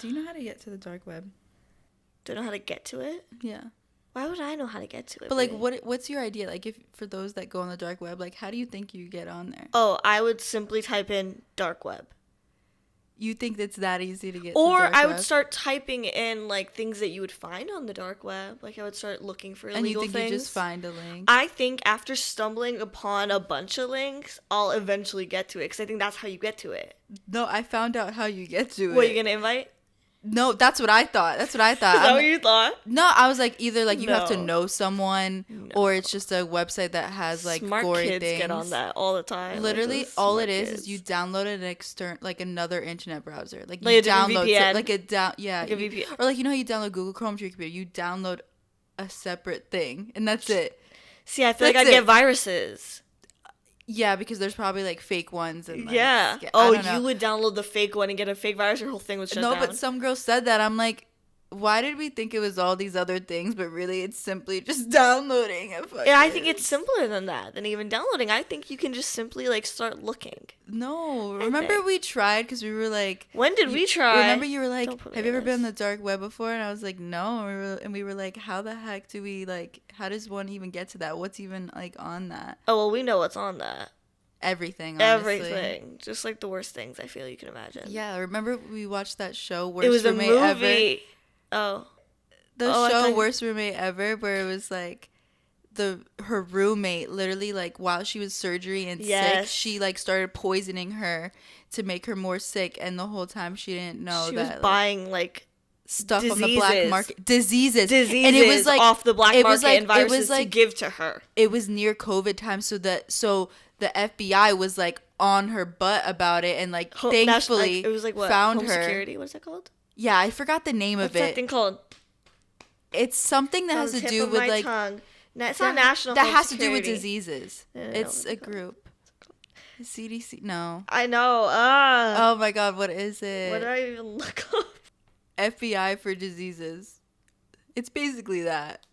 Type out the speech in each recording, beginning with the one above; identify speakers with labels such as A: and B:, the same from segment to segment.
A: Do you know how to get to the dark web?
B: Do I know how to get to it?
A: Yeah.
B: Why would I know how to get to it?
A: But, like, what's your idea? Like, if for those that go on the dark web, like, how do you think you get on there?
B: Oh, I would simply type in dark web.
A: You think it's that easy to get
B: or
A: to the dark
B: I
A: web?
B: would start typing in, like, things that you would find on the dark web. Like, I would start looking for illegal things.
A: And you think you just find a link?
B: I think after stumbling upon a bunch of links, I'll eventually get to it. Because I think that's how you get to it.
A: No, I found out how you get to it.
B: What, you gonna invite?
A: No, that's what I thought. Is that
B: what you thought?
A: No, I was like, either, like, you have to know someone, or it's just a website that has, like,
B: Smart
A: gory
B: kids
A: things.
B: Get on that all the time.
A: Literally,
B: like,
A: all it
B: kids.
A: is you download another internet browser. Like
B: a
A: you
B: different
A: download
B: VPN?
A: like a
B: VPN.
A: Or, like, you know how you download Google Chrome to your computer? You download a separate thing, and that's it.
B: See, I feel like I'd get viruses.
A: Yeah, because there's probably, like, fake ones. And, like,
B: yeah. Oh, you would download the fake one and get a fake virus, your whole thing would shut down.
A: No, but some girl said that. I'm like, why did we think it was all these other things, but really it's simply just downloading a fucking...
B: Yeah, I think it's simpler than that, than even downloading. I think you can just simply, like, start looking.
A: No. Remember we tried because we were like...
B: When did we try?
A: Remember you were like, have you ever been on the dark web before? And I was like, no. And we were like, how the heck do we, like, how does one even get to that? What's even, like, on that?
B: Oh, well, we know what's on that.
A: Everything, honestly.
B: Everything. Just, like, the worst things I feel you can imagine.
A: Yeah, remember we watched that show,
B: Worst Roommate Ever? It was a movie.
A: Worst Roommate Ever, where it was, like, her roommate literally, like, while she was surgery and sick, she, like, started poisoning her to make her more sick, and the whole time she didn't know
B: she
A: that
B: was buying, like,
A: stuff
B: diseases.
A: on the black market. Diseases.
B: And it was, like, off the black market and viruses
A: it was, like,
B: to give to her.
A: It was near COVID time, so the FBI was, like, on her butt about it, and, like, thankfully
B: it was, like, what?
A: Found
B: Home
A: her.
B: Security? What is that called?
A: Yeah, I forgot the name of it.
B: What's that thing called?
A: It's something that has to do with, like...
B: Tongue. It's not national.
A: That has
B: security.
A: to do with diseases. It's a group. CDC. No.
B: I know.
A: Oh my God, what is it?
B: What did I even look up?
A: FBI for diseases. It's basically that.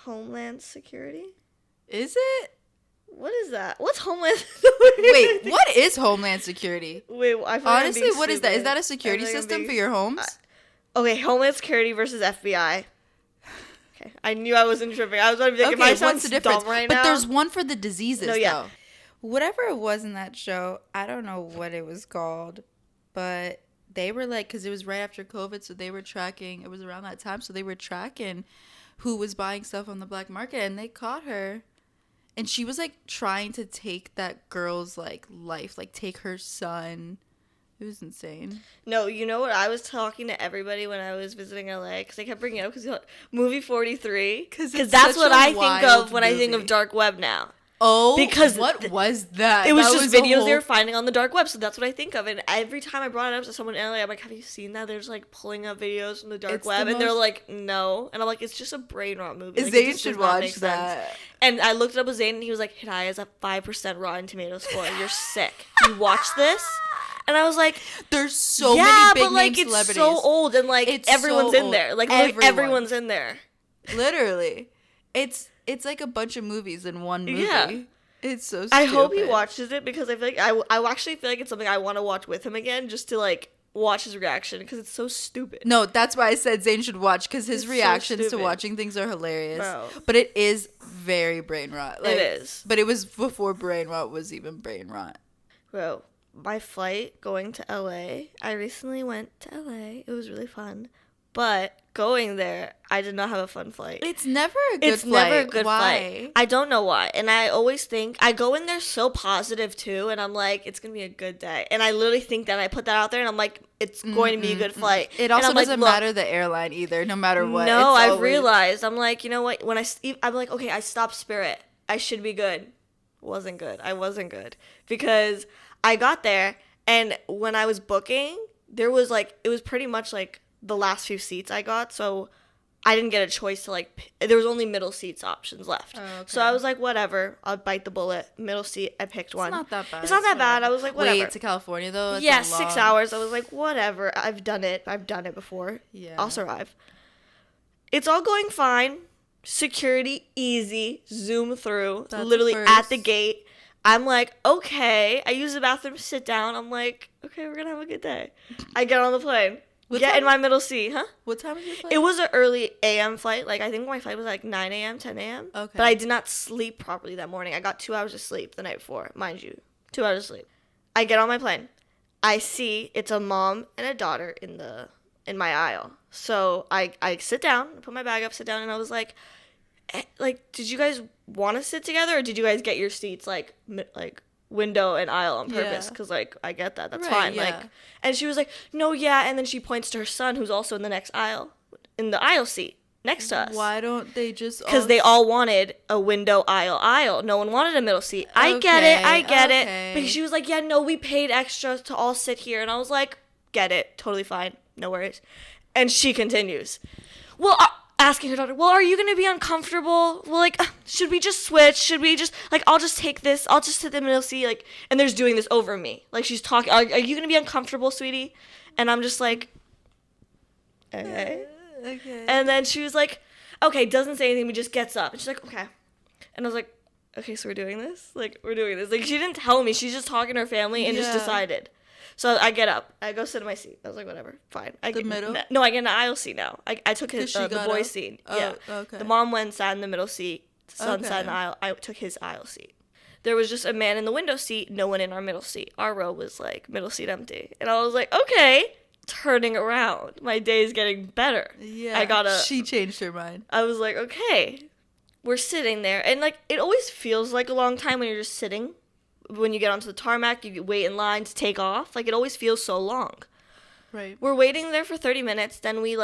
B: Homeland Security?
A: Is it?
B: What is that? What's Homeland?
A: Wait, what is Homeland Security?
B: Wait,
A: honestly, what is that? Is that a security system for your homes?
B: Okay, Homeland Security versus FBI. Okay, I knew I wasn't tripping. I was about to be like, okay, what's the difference right now?
A: But there's one for the diseases,
B: though.
A: Whatever it was in that show, I don't know what it was called, but they were like, because it was right after COVID, so they were tracking, it was around that time, so they were tracking who was buying stuff on the black market, and they caught her. And she was, like, trying to take that girl's, like, life, like, take her son. It was insane.
B: No, you know what? I was talking to everybody when I was visiting LA, because they kept bringing it up, because movie 43, because that's what I think of when I think of dark web now.
A: Oh, because what was that?
B: It was just videos they were finding on the dark web, so that's what I think of. And every time I brought it up to someone in LA, I'm like, have you seen that? There's, like, pulling up videos from the dark web, and they're like, no. And I'm like, it's just a brain rot movie. Like,
A: Zane should watch that.
B: And I looked it up with Zane, and he was like, Hidaya's a 5% Rotten Tomato score. You're sick. You watch this? And I was like,
A: there's so many big name celebrities.
B: It's so old, and, like, everyone's in there. Like, everyone's in there.
A: Literally. It's like a bunch of movies in one movie. Yeah. It's so stupid.
B: I hope he watches it, because I feel like I actually feel like it's something I want to watch with him again, just to, like, watch his reaction, because it's so stupid.
A: No, that's why I said Zane should watch, because his reactions to watching things are hilarious.
B: Bro.
A: But it is very brain rot. Like,
B: it is.
A: But it was before brain rot was even brain rot.
B: Bro, my flight going to LA, I recently went to LA. It was really fun. But going there, I did not have a fun flight.
A: It's never a good flight.
B: Never a good flight. I don't know why. And I always think, I go in there so positive too, and I'm like, it's going to be a good day. And I literally think that, I put that out there, and I'm like, it's going to be a good flight.
A: It also doesn't matter the airline either, no matter what.
B: No, I've realized. I'm like, you know what? When I'm like, okay, I stopped Spirit. I should be good. Wasn't good. I wasn't good. Because I got there, and when I was booking, there was like, it was pretty much like the last few seats I got, so I didn't get a choice to, like, there was only middle seats options left. Oh, okay. So I was like, whatever, I'll bite the bullet. Middle seat, I picked one.
A: It's not that bad.
B: It's not that bad. I was like, whatever.
A: Wait, to California, though?
B: Yeah, 6 hours. I was like, whatever. I've done it before.
A: Yeah.
B: I'll survive. It's all going fine. Security, easy. Zoom through. Literally at the gate. I'm like, okay. I use the bathroom, sit down. I'm like, okay, we're going to have a good day. I get on the plane. Get in my middle seat, huh?
A: What time was your flight?
B: It was an early a.m. flight. Like, I think my flight was like 9 a.m., 10 a.m.
A: Okay.
B: But I did not sleep properly that morning. I got 2 hours of sleep the night before, mind you. 2 hours of sleep. I get on my plane. I see it's a mom and a daughter in my aisle. So I sit down, put my bag up, sit down, and I was like, did you guys want to sit together, or did you guys get your seats like window and aisle on purpose? Because like I get that, that's fine.
A: Yeah.
B: Like, and she was like, no, yeah, and then she points to her son who's also in the next aisle, in the aisle seat next to us.
A: Why don't they just?
B: Because they all wanted a window aisle. No one wanted a middle seat. I get it. But she was like, yeah, no, we paid extra to all sit here, and I was like, get it, totally fine, no worries. And she continues, well. Asking her daughter, well, are you going to be uncomfortable? Well, like, should we just switch? Should we just, like, I'll just take this. I'll just sit in the middle seat, like, and there's doing this over me. Like, she's talking, are you going to be uncomfortable, sweetie? And I'm just like, okay.
A: Okay.
B: And then she was like, okay, doesn't say anything, but just gets up. And she's like, okay. And I was like, okay, so we're doing this? Like, we're doing this. Like, she didn't tell me. She's just talking to her family and just decided. So I get up. I go sit in my seat. I was like, whatever, fine.
A: Middle?
B: No, I get an aisle seat now. I took the boy's seat.
A: Oh,
B: yeah.
A: Okay.
B: The mom went and sat in the middle seat. The son sat in the aisle. I took his aisle seat. There was just a man in the window seat, no one in our middle seat. Our row was like middle seat empty. And I was like, okay. Turning around. My day is getting better.
A: Yeah. She changed her mind.
B: I was like, okay. We're sitting there. And like, it always feels like a long time when you're just sitting. When you get onto the tarmac, you wait in line to take off. Like, it always feels so long.
A: Right.
B: We're waiting there for 30 minutes. Then we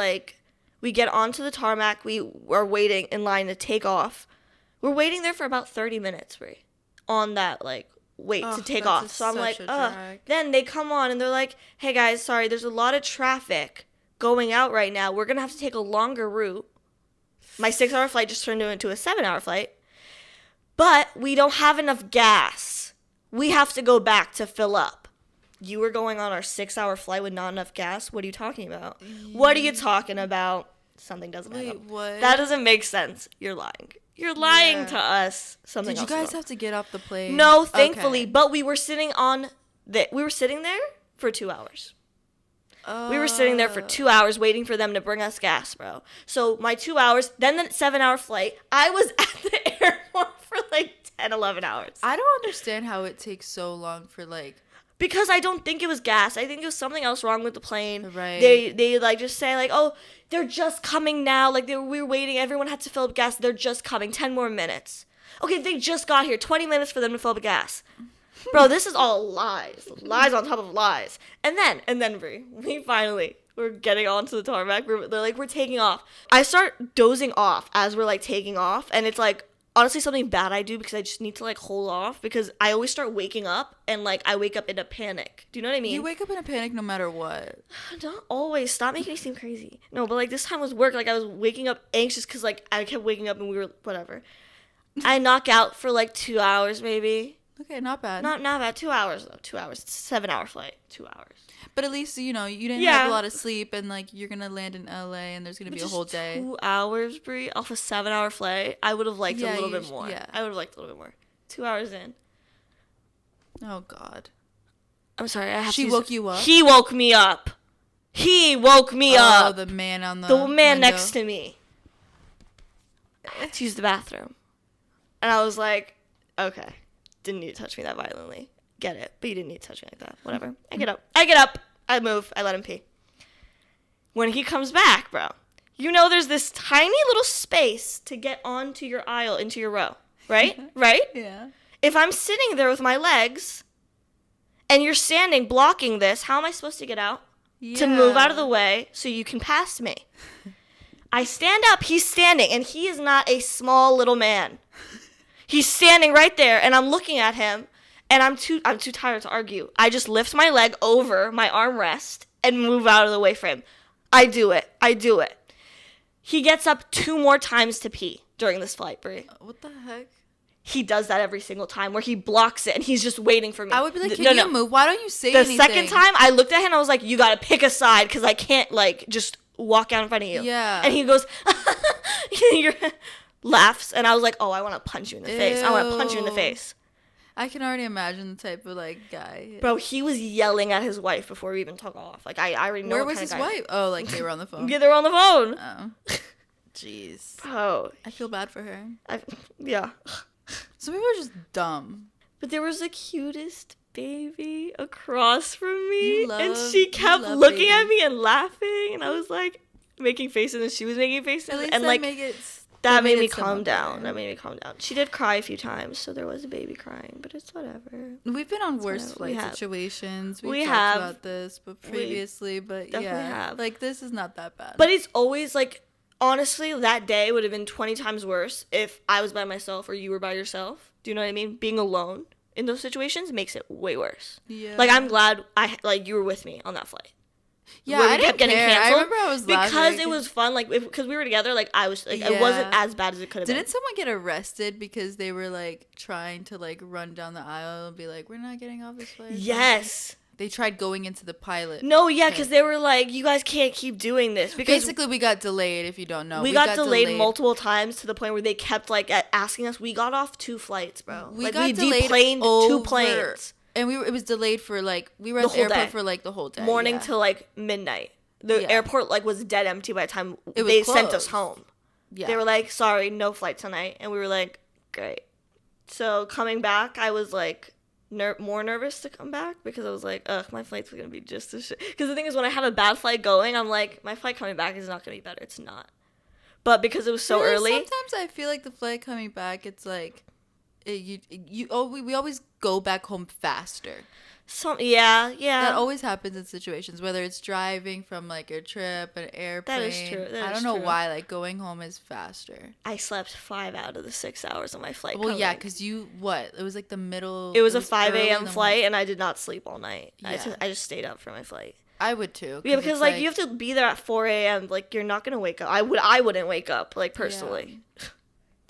B: get onto the tarmac. We are waiting in line to take off. We're waiting there for about 30 minutes, Brie, on that, like, wait to take off. So I'm like, Then they come on and they're like, hey, guys, sorry, there's a lot of traffic going out right now. We're going to have to take a longer route. My 6-hour flight just turned into a 7-hour flight. But we don't have enough gas. We have to go back to fill up. You were going on our 6-hour flight with not enough gas? What are you talking about? What are you talking about? Something doesn't add up.
A: What?
B: That doesn't make sense. You're lying. You're lying to us. Something
A: Did you guys have to get off the plane?
B: No, thankfully. Okay. But we were sitting there for 2 hours. We were sitting there for 2 hours waiting for them to bring us gas, bro. So my 2 hours, then the 7-hour flight, I was at the airport for like 10, 11 hours.
A: I don't understand how it takes so long for like...
B: Because I don't think it was gas. I think it was something else wrong with the plane.
A: Right.
B: They like just say like, oh, they're just coming now. Like we were waiting. Everyone had to fill up gas. They're just coming. 10 more minutes. Okay, they just got here. 20 minutes for them to fill up gas. Bro, this is all lies. Lies on top of lies. And then, Brie, we're getting onto the tarmac. They're like, we're taking off. I start dozing off as we're like taking off. And it's like, honestly, something bad I do because I just need to like hold off because I always start waking up and like I wake up in a panic. Do you know what I mean?
A: You wake up in a panic no matter what.
B: Not always. Stop making me seem crazy. No, but like this time was work. Like I was waking up anxious because like I kept waking up and we were whatever. I knock out for like 2 hours maybe.
A: Okay, not bad.
B: Not bad. 2 hours though. 2 hours. It's a 7-hour flight. 2 hours.
A: But at least, you know, you didn't have a lot of sleep and like you're going to land in LA and there's going to be a whole day.
B: 2 hours, Brie, off a 7-hour flight. I would have liked a little bit more.
A: Yeah.
B: I would have liked a little bit more. 2 hours in.
A: Oh, God.
B: I'm sorry. I have
A: She woke you up?
B: He woke me up. He woke me up.
A: Oh, the man on the
B: man
A: window.
B: next to me. I had to use the bathroom. And I was like, okay. Didn't need to touch me that violently. Get it. But you didn't need to touch me like that. Whatever. I get up. I move. I let him pee. When he comes back, bro, you know there's this tiny little space to get onto your aisle into your row. Right? Right?
A: Yeah.
B: If I'm sitting there with my legs and you're standing blocking this, how am I supposed to get out?
A: Yeah.
B: To move out of the way so you can pass me. I stand up. He's standing. And he is not a small little man. He's standing right there, and I'm looking at him, and I'm too tired to argue. I just lift my leg over my armrest and move out of the way for him. I do it. He gets up 2 more times to pee during this flight, Brie.
A: What the heck?
B: He does that every single time where he blocks it, and he's just waiting for me.
A: I would be like, can you move? Why don't you say anything?
B: The second time, I looked at him, and I was like, you got to pick a side because I can't, like, just walk out in front of you.
A: Yeah.
B: And he goes, laughs, and I was like, oh, I want to punch you in the face. I want to punch you in the face.
A: I can already imagine the type of like guy.
B: Bro, he was yelling at his wife before we even took off. Like, I already know
A: Where
B: what
A: was
B: kind
A: his
B: of guy.
A: wife? Oh, like they were on the phone.
B: Yeah, they were on the phone.
A: Oh. Jeez.
B: Bro.
A: I feel bad for her.
B: Yeah.
A: Some people are just dumb.
B: But there was the cutest baby across from me. And
A: love-
B: she
A: you
B: kept
A: love
B: looking at
A: babies.
B: me and laughing. And I was like, making faces. And she was making faces.
A: At least
B: And
A: that
B: like, that made me calm down. That made me calm down. She did cry a few times. So there was a baby crying. But it's whatever.
A: We've been on
B: It's
A: worse
B: whatever.
A: flight situations.
B: We
A: We've
B: have.
A: talked about this, but previously, but
B: definitely
A: yeah,
B: have.
A: like this is not that bad.
B: But it's always like, honestly, that day would have been 20 times worse if I was by myself or you were by yourself. Do you know what I mean? Being alone in those situations makes it way worse.
A: Yeah.
B: Like, I'm glad you were with me on that flight.
A: Yeah,
B: where we
A: I
B: kept
A: didn't
B: getting
A: care. I
B: canceled
A: remember I was
B: because
A: laughing.
B: it was fun. Like, because we were together, like, I was like, it
A: Yeah.
B: wasn't as bad as it could have been.
A: Didn't someone get arrested because they were like trying to like run down the aisle and be like, "We're not getting off this flight"? or
B: Yes.
A: something? They tried going into the pilot.
B: No, yeah, because they were like, you guys can't keep doing this. Because
A: Basically, we got delayed. If you don't know,
B: we got delayed multiple times to the point where they kept like asking us. We got off 2 flights, bro.
A: We
B: like,
A: got
B: we
A: delayed
B: deplaned 2
A: over-
B: planes.
A: And it was delayed for like we were
B: The
A: at the
B: whole
A: airport
B: day.
A: for like the whole day,
B: Morning
A: yeah.
B: to like midnight. The
A: Yeah.
B: airport like was dead empty by the time
A: It was
B: they sent us
A: closed.
B: home.
A: Yeah.
B: They were like, "Sorry, no flight tonight," and we were like, "Great." So coming back, I was like more nervous to come back because I was like, "Ugh, my flight's gonna be just as shit." Because the thing is, when I have a bad flight going, I'm like, my flight coming back is not gonna be better. It's not. But because it was so
A: Really,
B: early,
A: sometimes I feel like the flight coming back, it's like we always go back home faster.
B: yeah.
A: That always happens in situations, whether it's driving from like a trip, an airplane.
B: That is true.
A: I don't know why, like going home is faster.
B: I slept 5 out of the 6 hours on my flight.
A: Well, yeah,
B: coming.
A: because it was like the middle.
B: It was a 5
A: early in
B: a.m.
A: the
B: flight, and I did not sleep all night.
A: Yeah.
B: I just stayed up for my flight.
A: I would too.
B: Yeah, because
A: it's
B: like you have to be there at 4 a.m. Like you're not gonna wake up. I wouldn't wake up like personally.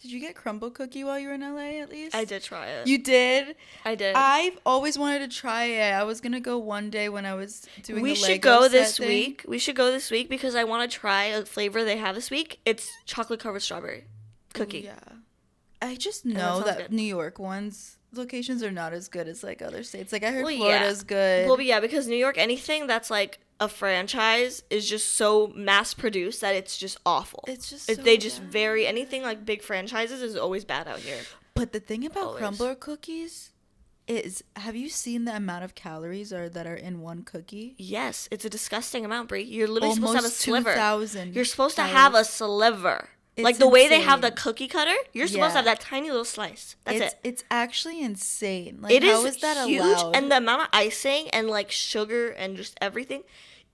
A: Did you get Crumbl Cookie while you were in LA at least?
B: I did try it.
A: You did?
B: I did.
A: I've always wanted to try it. I was gonna go one day when I was doing.
B: We
A: the
B: should
A: Lego
B: go
A: set
B: this
A: thing.
B: week. We should go this week because I want to try a flavor they have this week. It's chocolate covered strawberry cookie.
A: Ooh, yeah. I just
B: that
A: know
B: sounds
A: that
B: good.
A: New York ones locations are not as good as like other states. Like I heard
B: Well, yeah.
A: Florida's good.
B: Well, but yeah, because New York, anything that's like a franchise is just so mass produced that it's just awful.
A: It's just so
B: they just
A: bad.
B: vary. Anything like big franchises is always bad out here.
A: But the thing about
B: Always.
A: Crumbl cookies is, have you seen the amount of calories that are in one cookie?
B: Yes, it's a disgusting amount, Brie. You're literally supposed to have a
A: Almost
B: sliver.
A: 2,000
B: You're supposed to
A: calories.
B: have a sliver.
A: It's
B: Like the way they have the
A: insane.
B: cookie cutter, you're supposed to have
A: Yeah.
B: that tiny little slice. That's
A: it's,
B: it.
A: It's actually insane. Like,
B: It
A: how
B: is
A: is that
B: huge,
A: allowed?
B: and the amount of icing and like sugar and just everything.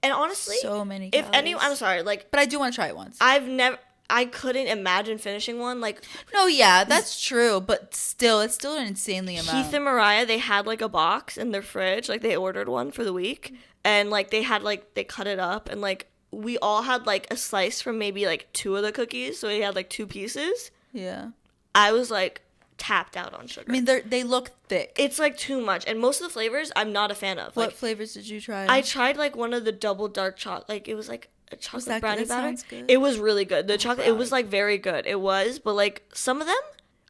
B: And honestly,
A: So many
B: if anyone, I'm
A: calories.
B: sorry, like
A: But I do want to try it once.
B: I couldn't imagine finishing one. Like
A: No, yeah, that's true. But still, it's still an insanely amount.
B: Keith and Mariah, they had like a box in their fridge, like they ordered one for the week, and like they cut it up, and like we all had like a slice from maybe like 2 of the cookies, so we had like 2 pieces.
A: Yeah.
B: I was like tapped out on sugar.
A: I mean, they look thick.
B: It's like too much, and most of the flavors I'm not a fan of.
A: What
B: Like
A: flavors did you try?
B: I tried like one of the double dark chocolate, like it was like a chocolate
A: that good?
B: brownie
A: It
B: batter.
A: sounds good.
B: It was really good. The chocolate, it was like very good. It was, but like some of them,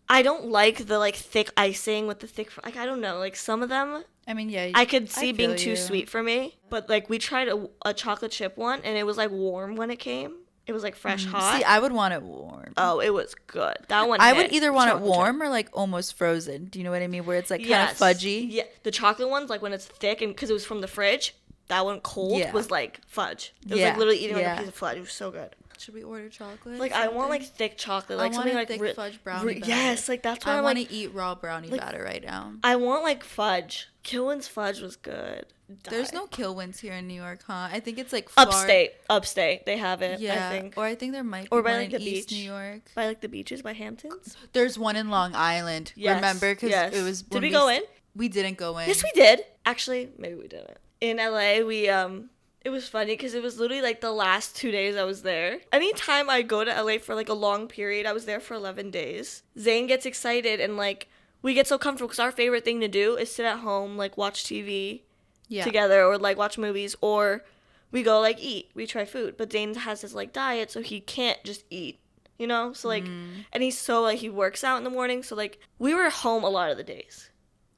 B: I don't like the like thick icing with the thick. Like I don't know, like some of them
A: I mean, yeah.
B: I could see being
A: feel
B: too
A: you.
B: sweet for me. But like we tried a chocolate chip one, and it was like warm when it came. It was like fresh hot.
A: See, I would want it warm.
B: Oh, it was good. That one.
A: I
B: hit.
A: would either want it
B: Chocolate chip.
A: warm or like almost frozen. Do you know what I mean? Where it's like kind
B: Yes.
A: of fudgy.
B: Yeah, the chocolate ones, like when it's thick, and because it was from the fridge, that one cold
A: Yeah.
B: was like fudge. It was
A: Yeah,
B: like literally eating like
A: yeah.
B: a piece of fudge. It was so good.
A: Should we order chocolate?
B: Like I want like thick chocolate, like
A: I want
B: something
A: a
B: like
A: thick fudge brownie batter.
B: yes, like that's what
A: I
B: I'm
A: want
B: like.
A: to eat raw brownie
B: like-
A: batter right now.
B: I want like fudge. Kilwin's fudge was good.
A: There's
B: Die.
A: no Kilwins here in New York, huh? I think it's like
B: upstate. They have it.
A: Yeah,
B: I think.
A: or I think there might be
B: Or by,
A: one
B: like,
A: in
B: the
A: East
B: beach.
A: New York.
B: By like the beaches by Hamptons.
A: There's one in Long Island.
B: Yes,
A: Remember? Because
B: yes.
A: it was.
B: Did
A: when
B: we go in?
A: We didn't go in.
B: Yes, we did. Actually, maybe we didn't. In LA, we it was funny because it was literally like the last 2 days I was there. Anytime I go to LA for like a long period, I was there for 11 days. Zane gets excited and like we get so comfortable because our favorite thing to do is sit at home, like watch TV
A: Yeah.
B: together or like watch movies, or we go like eat. We try food. But Zane has his like diet, so he can't just eat, you know? So like, and he's so like, he works out in the morning. So like, we were home a lot of the days.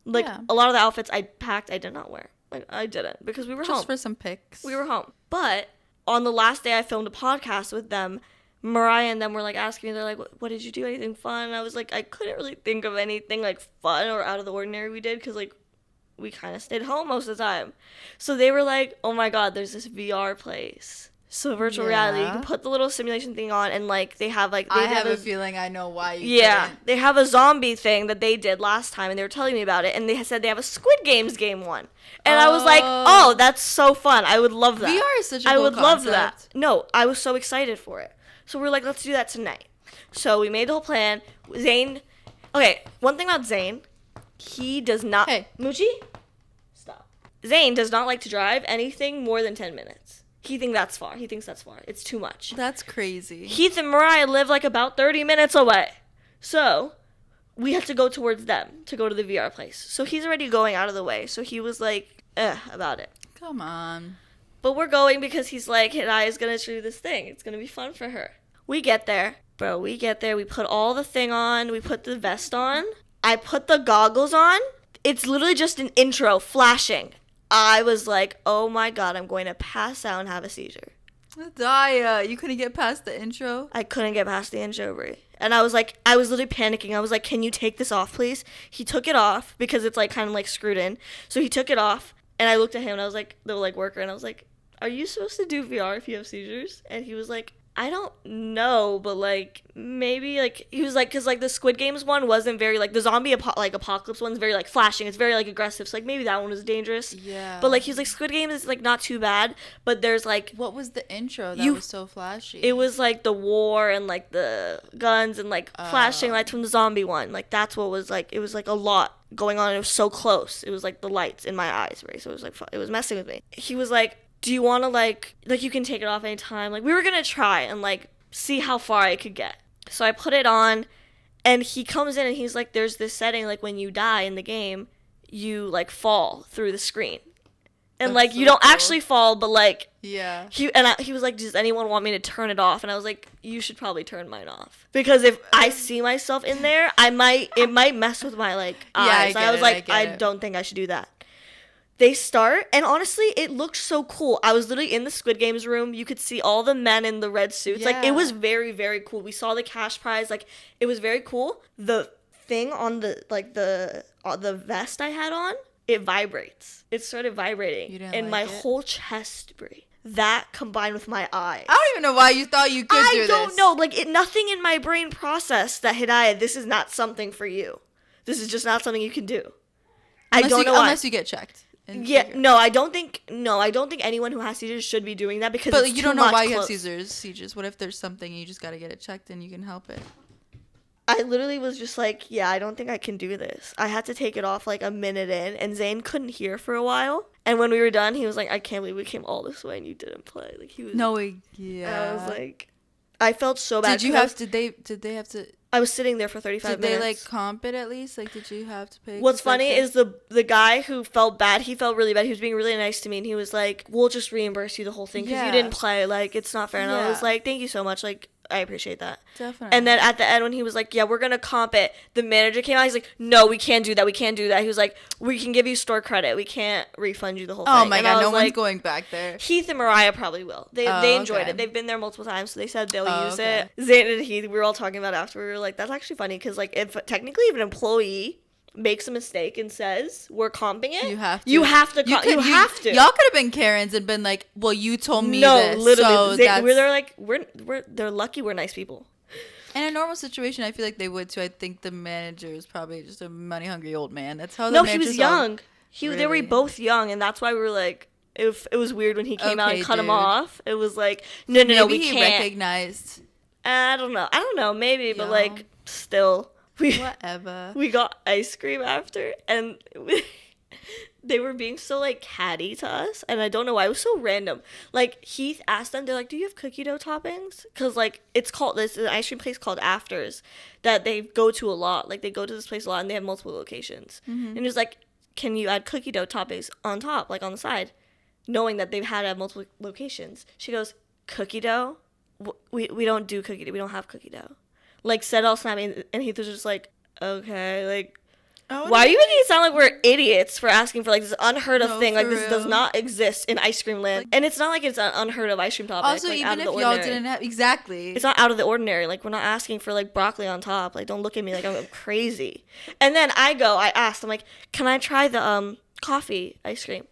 B: Like,
A: Yeah.
B: a lot of the outfits I packed, I did not wear. Like, I didn't because we were home.
A: Just for some pics.
B: We were home. But on the last day I filmed a podcast with them, Mariah and them were, like, asking me, they're like, what did you do? Anything fun? And I was like, I couldn't really think of anything, like, fun or out of the ordinary we did because, like, we kind of stayed home most of the time. So they were like, oh my God, there's this VR place. So virtual reality, you can put the little simulation thing on, and like they have like
A: I have a feeling I know why you couldn't.
B: they have a zombie thing that they did last time, and they were telling me about it, and they said they have a Squid Games game one, and I was like, oh, that's so fun, I would love that.
A: VR is such a cool
B: I would love
A: concept.
B: that. No, I was so excited for it. So we're like, let's do that tonight. So we made the whole plan. Zane, okay, one thing about Zane, he does not.
A: Hey,
B: Moochie, stop. Zane does not like to drive anything more than 10 minutes. He thinks that's far. It's too much.
A: That's crazy.
B: Heath and Mariah live like about 30 minutes away. So we had to go towards them to go to the VR place. So he's already going out of the way. So he was like, about it.
A: Come on.
B: But we're going because he's like, Hidaya's going to do this thing. It's going to be fun for her. We get there. Bro, we put all the thing on. We put the vest on. I put the goggles on. It's literally just an intro flashing. I was like, oh my God, I'm going to pass out and have a seizure.
A: Hidaya, you couldn't get past the intro?
B: I couldn't get past the intro, Brie. And I was like, I was literally panicking. I was like, can you take this off, please? He took it off because it's like kind of like screwed in. So he took it off, and I looked at him, and I was like, the like worker, and I was like, are you supposed to do VR if you have seizures? And he was like, I don't know, but like maybe like he was like, because like the Squid Games one wasn't very like the zombie apocalypse one's very like flashing. It's very like aggressive. So like maybe that one was dangerous.
A: Yeah.
B: But like he was like Squid Games is like not too bad, but there's like
A: what was the intro that was so flashy?
B: It was like the war and like the guns and like flashing lights from the zombie one. Like that's what was like. It was like a lot going on. It was so close. It was like the lights in my eyes, right? So it was like it was messing with me. He was like, do you want to like you can take it off anytime. Like we were gonna try and like see how far I could get. So I put it on, and he comes in and he's like, there's this setting like when you die in the game, you like fall through the screen, and
A: That's
B: like
A: so
B: you don't
A: cool.
B: actually fall, but like
A: yeah.
B: He was like, does anyone want me to turn it off? And I was like, you should probably turn mine off, because if I see myself in there, it might mess with my like eyes.
A: I
B: was like, I don't think I should do that. They start, and honestly, it looked so cool. I was literally in the Squid Games room. You could see all the men in the red suits.
A: Yeah.
B: Like, it was very, very cool. We saw the cash prize. Like, it was very cool. The thing on the, like, the vest I had on, it vibrates. It started vibrating.
A: You didn't
B: in
A: like
B: my
A: it?
B: whole chest, Brie. That combined with my eyes.
A: I don't even know why you thought you could do this.
B: I don't know. Like, nothing in my brain processed that, Hidaya, this is not something for you. This is just not something you can do. I don't know why.
A: Unless you get checked.
B: Yeah, no, I don't think anyone who has seizures should be doing that because
A: but
B: it's
A: you
B: too
A: don't know
B: much
A: why you
B: close.
A: have seizures. What if there's something and you just got to get it checked and you can help it?
B: I literally was just like, yeah, I don't think I can do this. I had to take it off like a minute in, and Zane couldn't hear for a while. And when we were done, he was like, I can't believe we came all this way and you didn't play. Like he was.
A: No,
B: yeah. I was like, I felt so bad.
A: Did they have to?
B: I was sitting there for 35 minutes.
A: Did they like comp it at least? Like, did you have to pay?
B: What's funny is the guy who felt bad, he felt really bad. He was being really nice to me, and he was like, we'll just reimburse you the whole thing because you didn't play. Like, it's not fair. And I was like, thank you so much. Like, I appreciate that.
A: Definitely.
B: And then at the end, when he was like, yeah, we're going to comp it, the manager came out. He's like, no, we can't do that. He was like, we can give you store credit. We can't refund you the whole thing.
A: Oh my
B: and
A: God, no
B: like,
A: one's going back there.
B: Heath and Mariah probably will. They enjoyed it. They've been there multiple times, so they said they'll use it. Zane and Heath, we were all talking about it after. We were like, that's actually funny because, like, if technically if an employee makes a mistake and says we're comping it, you have to. You have to. Y'all could
A: have been Karens and been like, well, you told me
B: no,
A: this.
B: Literally,
A: so
B: they're like, they're lucky we're nice people.
A: In a normal situation, I feel like they would too. I think the manager is probably just a money hungry old man. That's how.
B: No, he was young.
A: Really?
B: They were both young, and that's why we were like, it was weird when he came out and cut him off. It was like, no, we can't.
A: Maybe he recognized.
B: I don't know, maybe, but like, still,
A: whatever.
B: We got ice cream after, and they were being so like catty to us, and I don't know why. It was so random. Like, Heath asked them, they're like, do you have cookie dough toppings? Because like it's an ice cream place called Afters that they go to a lot. Like, they go to this place a lot, and they have multiple locations. And it's like, can you add cookie dough toppings on top, like on the side, knowing that they've had at multiple locations? She goes, cookie dough? We don't do cookie dough. We don't have cookie dough. Like, said all snappy, and Heath was just like, okay, like. Why are you making it sound like we're idiots for asking for like this unheard of thing? Like this
A: real.
B: does not exist in ice cream land.
A: Like,
B: and it's not like it's an unheard of ice cream topic.
A: also,
B: like,
A: even
B: out of
A: if
B: the
A: y'all
B: ordinary.
A: didn't have exactly,
B: It's not out of the ordinary. Like we're not asking for like broccoli on top. Like don't look at me like I'm crazy. And then I asked, I'm like, can I try the coffee ice cream?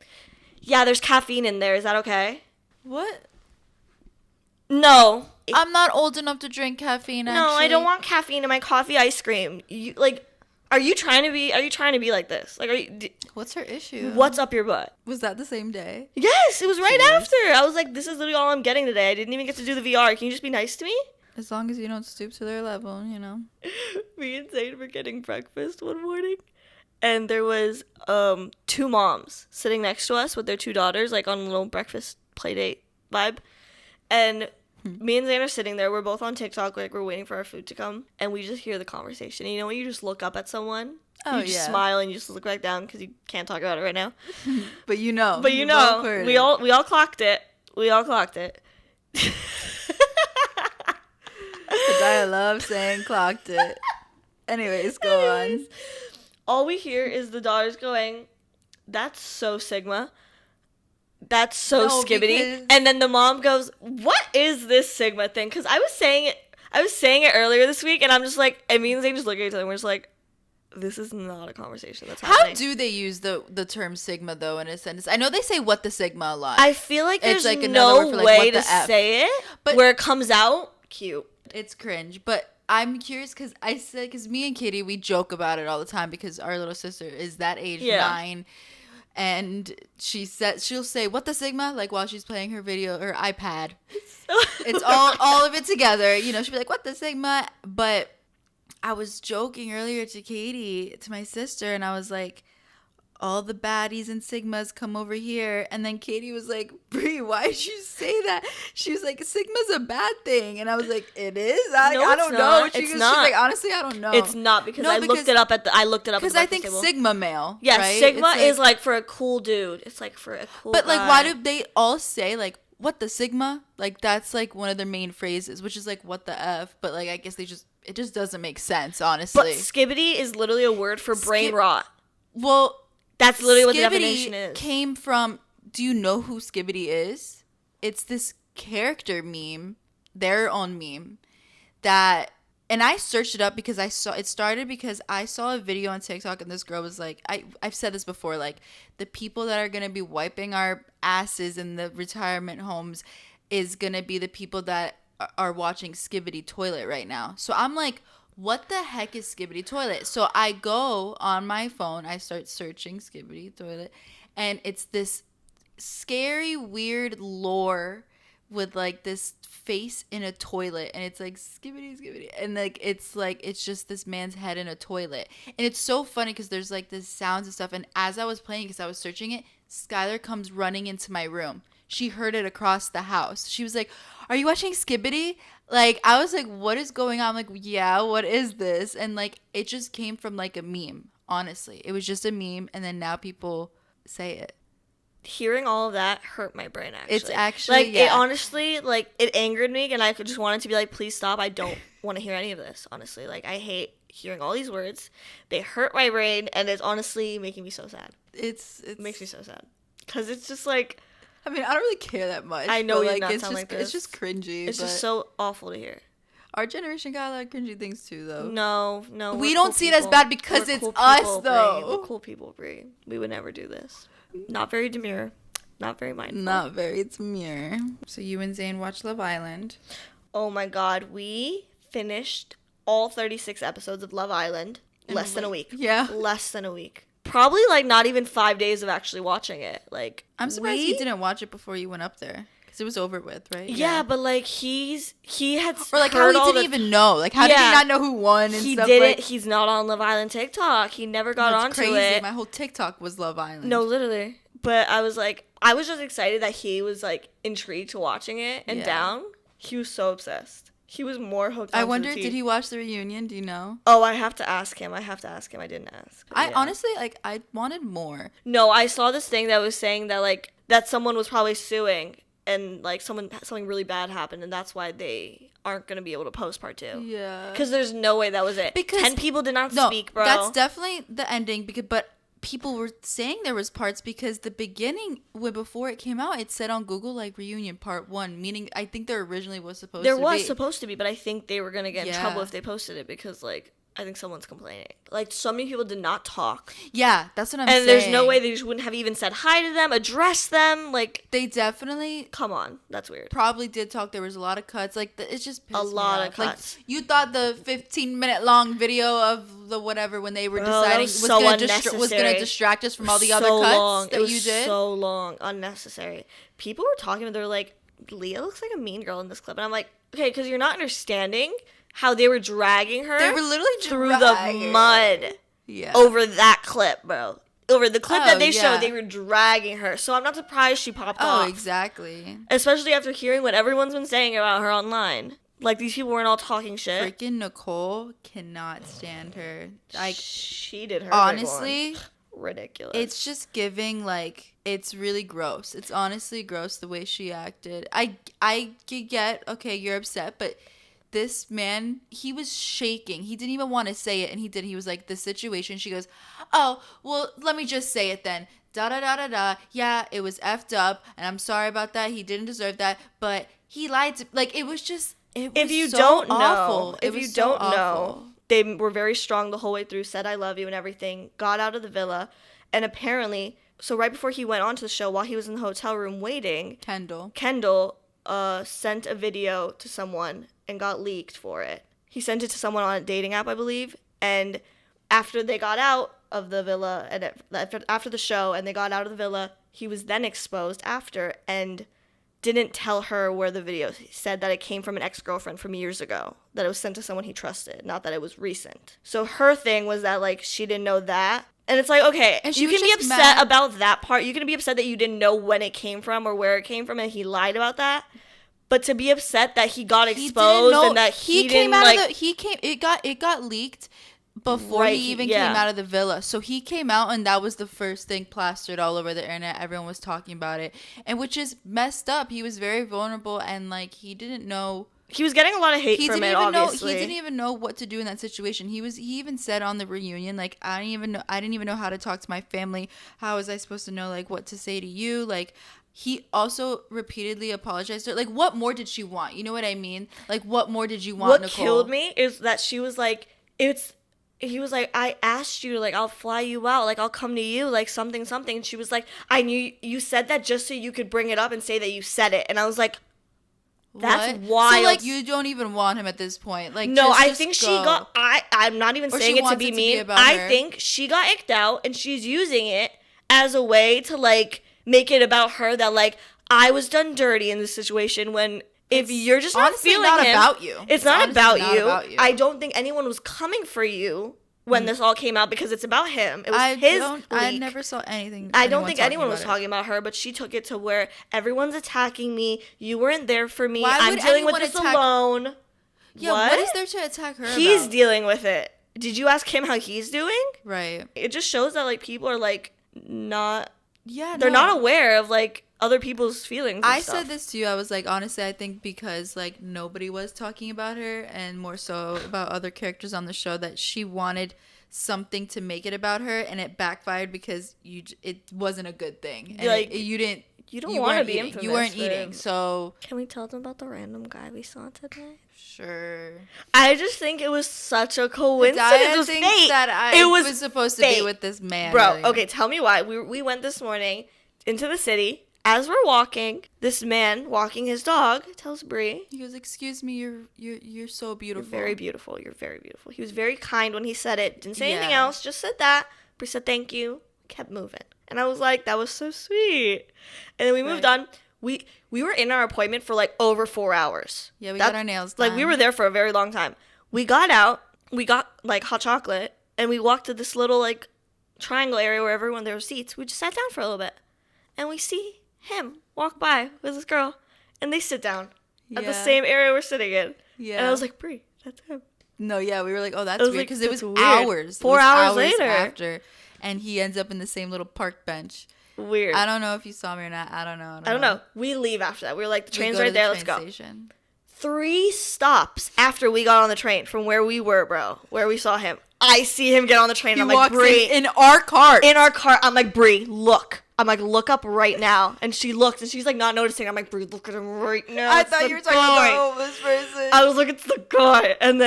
B: Yeah, there's caffeine in there. Is that okay?
A: what?
B: No.
A: I'm not old enough to drink caffeine. Actually.
B: No, I don't want caffeine in my coffee ice cream. You like. Are you trying to be like this? Like,
A: What's her issue?
B: What's up your butt?
A: Was that the same day?
B: Yes, it was right after. I was like, this is literally all I'm getting today. I didn't even get to do the VR. Can you just be nice to me?
A: As long as you don't stoop to their level, you know.
B: Me and Zane were getting breakfast one morning, and there was 2 moms sitting next to us with their 2 daughters, like on a little breakfast play date vibe, and me and Zane are sitting there. We're both on TikTok, like we're waiting for our food to come, and we just hear the conversation. And you know when you just look up at someone, you just smile and you just look back down because you can't talk about it right now.
A: But you know,
B: we all clocked it. We all clocked it.
A: Hidaya loves saying "clocked it." Anyways, go on.
B: All we hear is the daughters going, "That's so Sigma. That's so Skibbidi." And then the mom goes, "What is this Sigma thing?" Because I was saying it earlier this week, and I'm just like, and me and Zane just look at each other and we're just like, this is not a conversation that's happening.
A: How do they use the term Sigma though in a sentence? I know they say "what the Sigma" a lot.
B: I feel like there's
A: like
B: no
A: word for, like,
B: way
A: what
B: to
A: the F.
B: say it,
A: But
B: where it comes out cute.
A: It's cringe, but I'm curious because me and Katie, we joke about it all the time because our little sister is that age, 9, and she'll say "what the Sigma" like while she's playing her iPad. It's all of it together, you know. She'll be like "what the Sigma," but I was joking earlier to Katie, to my sister, and I was like, all the baddies and Sigmas come over here. And then Katie was like, Brie, why did you say that? She was like, Sigma's a bad thing. And I was like, it is? I don't know. She's like, honestly, I don't know.
B: It's not because I looked it up
A: because I think Sigma male.
B: Yeah,
A: right?
B: Sigma is like for a cool dude. It's like for a cool
A: But like,
B: guy.
A: why do they all say like, what the Sigma? Like that's like one of their main phrases, which is like, what the F? But like, I guess it just doesn't make sense, honestly.
B: But Skibbidi is literally a word for brain rot.
A: Well,
B: that's literally what the
A: Skibbidi
B: definition is.
A: Came from, do you know who Skibbidi is? It's this character meme, their own meme, that, and I searched it up because I saw a video on TikTok and this girl was like, I've said this before, like the people that are going to be wiping our asses in the retirement homes is going to be the people that are watching Skibbidi Toilet right now. So I'm like, what the heck is Skibbidi Toilet? So I go on my phone, I start searching Skibbidi Toilet, and it's this scary, weird lore with like this face in a toilet, and it's like Skibbidi, and like it's just this man's head in a toilet, and it's so funny because there's like this sounds and stuff, and as I was playing, because I was searching it, Skylar comes running into my room. She heard it across the house. She was like, "Are you watching Skibbidi?" Like, I was like, what is going on? I'm like, yeah, what is this? And like, it just came from like a meme, honestly. It was just a meme, and then now people say it.
B: Hearing all of that hurt my brain, actually.
A: It's actually,
B: like, it honestly, like, it angered me, and I just wanted to be like, please stop. I don't want to hear any of this, honestly. Like, I hate hearing all these words. They hurt my brain, and it's honestly making me so sad. It makes me so sad. Because it's just like,
A: I mean, I don't really care that much.
B: I know you not
A: sound
B: like this.
A: It's just cringy.
B: It's just so awful to hear.
A: Our generation got a lot of cringy things too, though.
B: No.
A: We don't see it as bad because it's us, though.
B: We're cool people, Brie. We would never do this. Not very demure. Not very mindful.
A: Not very demure. So you and Zane watch Love Island.
B: Oh my God. We finished all 36 episodes of Love Island less than a week.
A: Yeah.
B: Less than a week. Probably like not even 5 days of actually watching it. Like,
A: I'm surprised you didn't watch it before you went up there, because it was over with, right?
B: Yeah, but like he had,
A: or like how he didn't even know. Like, how did he not know who won? And
B: he
A: stuff?
B: didn't.
A: Like,
B: he's not on Love Island TikTok. He never got onto
A: crazy.
B: it.
A: My whole TikTok was Love Island.
B: No, literally. But I was just excited that he was like intrigued to watching it and down. He was so obsessed. He was more hooked on
A: I wonder, did he watch the reunion? Do you know?
B: Oh, I have to ask him. I didn't ask.
A: I honestly, like, I wanted more.
B: No, I saw this thing that was saying that, like, that someone was probably suing and like something really bad happened, and that's why they aren't gonna be able to post part 2.
A: Yeah.
B: Because there's no way that was it.
A: Because
B: 10 people did not speak, bro.
A: That's definitely the ending. But people were saying there was parts because the beginning, before it came out, it said on Google like reunion part 1, meaning I think there originally was supposed to be.
B: There was supposed to be, but I think they were gonna get in trouble if they posted it because like I think someone's complaining. Like, so many people did not talk.
A: Yeah, that's what I'm saying.
B: And there's no way they just wouldn't have even said hi to them, addressed them. Like,
A: they definitely...
B: Come on. That's weird.
A: Probably did talk. There was a lot of cuts. Like, it's just pissed
B: a lot of
A: Like,
B: cuts.
A: you thought the 15-minute long video of the whatever when they were deciding was going to distract us from all the other cuts that you did?
B: So long. Unnecessary. People were talking, they were like, Leah looks like a mean girl in this clip. And I'm like, okay, because you're not understanding how they were dragging her.
A: They were literally
B: through the mud over that clip, bro. Over the clip that they showed, they were dragging her. So I'm not surprised she popped off.
A: Oh, exactly.
B: Especially after hearing what everyone's been saying about her online. Like, these people weren't all talking shit.
A: Freaking Nicole cannot stand her. Like,
B: she did her.
A: Honestly,
B: ridiculous.
A: It's just giving, like, it's really gross. It's honestly gross the way she acted. I get, okay, you're upset, but this man, he was shaking. He didn't even want to say it, and he did. He was like, the situation. She goes, oh, well, let me just say it then. Da-da-da-da-da. Yeah, it was effed up, and I'm sorry about that. He didn't deserve that, but he lied to... Like, it was just... It was
B: if you
A: so
B: don't
A: awful.
B: Know, if you don't know, they were very strong the whole way through, said I love you and everything, got out of the villa, and apparently... So right before he went on to the show, while he was in the hotel room waiting... Kendall sent a video to someone and got leaked for it. He sent it to someone on a dating app, I believe. And after they got out of the villa, and after the show, and they got out of the villa, he was then exposed after and didn't tell her where the video. He said that it came from an ex-girlfriend from years ago, that it was sent to someone he trusted, not that it was recent. So her thing was that, like, she didn't know that. And it's like, okay, you can be upset about that part. You can be upset that you didn't know when it came from or where it came from, and he lied about that. But to be upset that he got exposed and that he didn't
A: it got leaked before he even came out of the villa. So he came out and that was the first thing plastered all over the internet. Everyone was talking about it, and which is messed up. He was very vulnerable and like he didn't know.
B: He was getting a lot of hate from it, obviously.
A: He didn't even know what to do in that situation. He even said on the reunion, like, I didn't even know how to talk to my family. How was I supposed to know, like, what to say to you? Like, he also repeatedly apologized to her. Like, what more did she want? You know what I mean? Like, what more did you want, Nicole?
B: What killed me is that she was like, he was like, I asked you, like, I'll fly you out, like, I'll come to you, like, something. And she was like, I knew you said that just so you could bring it up and say that you said it. And I was like, that's wild.
A: So, like, you don't even want him at this point. Like,
B: no, I think she got, I'm not even saying it to be mean. I think she got icked out and she's using it as a way to, like, make it about her that, like, I was done dirty in this situation when if you're just not feeling him. It's not about you. I don't think anyone was coming for you when this all came out because it's about him. It was his leak.
A: I never saw anything.
B: I don't think anyone was talking about her, but she took it to where everyone's attacking me. You weren't there for me. I'm dealing with this alone.
A: Yeah, what is there to attack her
B: He's
A: about?
B: dealing with it. Did you ask him how he's doing?
A: Right.
B: It just shows that, like, people are, like, not...
A: Yeah,
B: they're not aware of, like, other people's feelings and stuff.
A: Said this to you. I was like, honestly, I think because, like, nobody was talking about her and more so about other characters on the show that she wanted something to make it about her and it backfired because it wasn't a good thing. And
B: like,
A: you
B: don't want to be
A: infamous. You weren't eating, so...
B: Can we tell them about the random guy we saw today?
A: Sure.
B: I just think it was such a coincidence. It was fate.
A: It was supposed to be with this man.
B: Bro, okay, tell me why. We went this morning into the city. As we're walking, this man walking his dog tells Brie.
A: He goes, "Excuse me, you're so beautiful.
B: You're very beautiful. You're very beautiful." He was very kind when he said it. Didn't say anything else. Just said that. Brie said thank you. Kept moving. And I was like, that was so sweet. And then we moved on. We were in our appointment for like over 4 hours.
A: Yeah, we got our nails done.
B: Like we were there for a very long time. We got out. We got like hot chocolate. And we walked to this little like triangle area where everyone there were seats. We just sat down for a little bit. And we see him walk by with this girl. And they sit down at the same area we're sitting in. Yeah. And I was like, Brie, that's him.
A: No, yeah, we were like, oh, that's weird. Because
B: like,
A: it was hours.
B: 4 hours later.
A: After. And he ends up in the same little park bench.
B: Weird.
A: I don't know if you saw me or not. I don't know.
B: I don't know. We leave after that. We were like, the
A: We
B: train's
A: go to
B: right
A: the
B: there. Let's
A: train
B: go.
A: station.
B: 3 stops after we got on the train from where we were, bro, where we saw him. I see him get on the train.
A: He
B: I'm like,
A: walks
B: Bree.
A: in our car.
B: In our car. I'm like, Bree, look. I'm like, look up right now. And she looks, and she's like not noticing. I'm like, Bree, look at him right now.
A: I
B: It's
A: thought
B: the
A: you were talking
B: guy."
A: about the homeless person.
B: I was like, it's the guy. And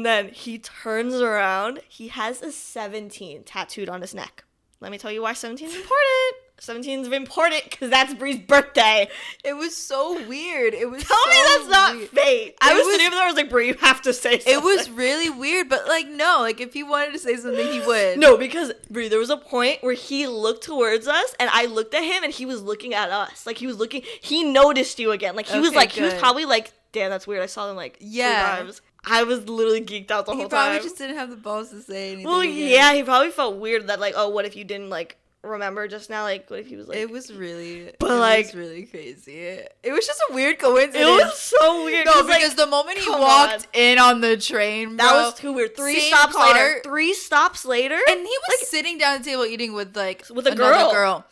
B: then he turns around. He has a 17 tattooed on his neck. Let me tell you why 17 is important. 17 is important because that's Bree's birthday.
A: It was so weird. It was
B: Tell
A: so
B: me that's not
A: weird.
B: fate. I was sitting there, I was like, Bree, you have to say something.
A: It was really weird, but like no, like if he wanted to say something, he would.
B: No, because Bree, there was a point where he looked towards us, and I looked at him, and he was looking at us. Like he was looking. He noticed you again. Like he was
A: Okay,
B: like, he was
A: good.
B: probably like, damn, that's weird. I saw them like 2 times. I was literally geeked out the
A: He
B: whole
A: probably
B: time.
A: just didn't have the balls to say anything.
B: Well,
A: again.
B: yeah, he probably felt weird that like, oh, what if you didn't like remember just now? Like, what if he was like?
A: It was really,
B: But,
A: it
B: like-
A: was really crazy. It was just a weird coincidence.
B: It was so weird.
A: No,
B: 'cause, like,
A: because the moment he
B: come
A: walked
B: on.
A: in on the train, bro,
B: That was too weird. 3
A: same
B: stops
A: car,
B: later. 3 stops later.
A: and he was sitting down at the table eating with like
B: With a
A: another
B: girl.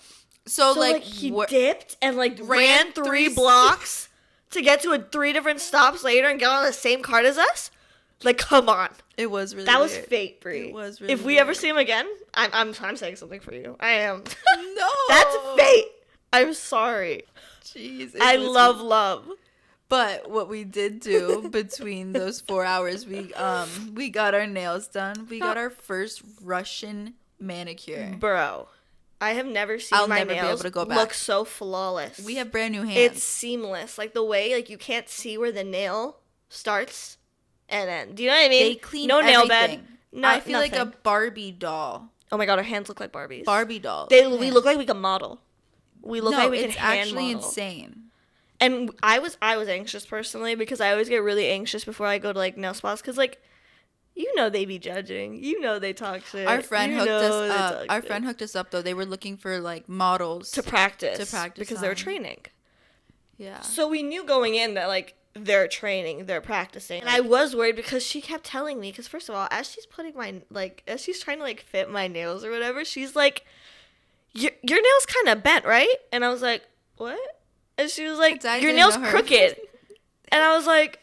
A: So,
B: So,
A: like,
B: he
A: wha-
B: dipped and, like, ran 3
A: 3
B: blocks to get to 3 different stops later and get on the same cart as us? Like, come on.
A: it was really
B: That was
A: weird.
B: fate, Bree.
A: It was really
B: If we ever
A: weird.
B: see him again, I'm saying something for you. I am.
A: No,
B: That's fate. I'm sorry.
A: Jeez, it
B: I
A: was
B: love love.
A: But what we did do between those 4 hours, we got our nails done. We got our first Russian manicure.
B: Bro, I have never seen
A: I'll
B: my
A: never be
B: nails
A: able to go back.
B: look so flawless.
A: We have brand new hands.
B: It's seamless. Like the way like you can't see where the nail starts and ends. Do you know what I mean?
A: they clean
B: no nail bed.
A: everything.
B: No,
A: I feel like a
B: nothing.
A: Barbie doll.
B: Oh my god, our hands look like Barbies.
A: Barbie doll.
B: We
A: hands.
B: look like we can model. We look
A: no,
B: like we
A: it's
B: can hand
A: actually
B: model.
A: insane.
B: And I was anxious personally because I always get really anxious before I go to like nail spots because like you know they be judging. You know they talk shit.
A: Our friend
B: You
A: hooked
B: know
A: us
B: they
A: up.
B: talk
A: Our
B: shit.
A: friend hooked us up though. They were looking for like models
B: to practice because they were
A: on.
B: training.
A: Yeah.
B: So we knew going in that like they're training, they're practicing. And I was worried because she kept telling me because first of all, as she's putting my like as she's trying to like fit my nails or whatever, she's like, your nails kind of bent, right? And I was like, what? And she was like,
A: I
B: your
A: didn't
B: nails
A: know her.
B: crooked. And I was like,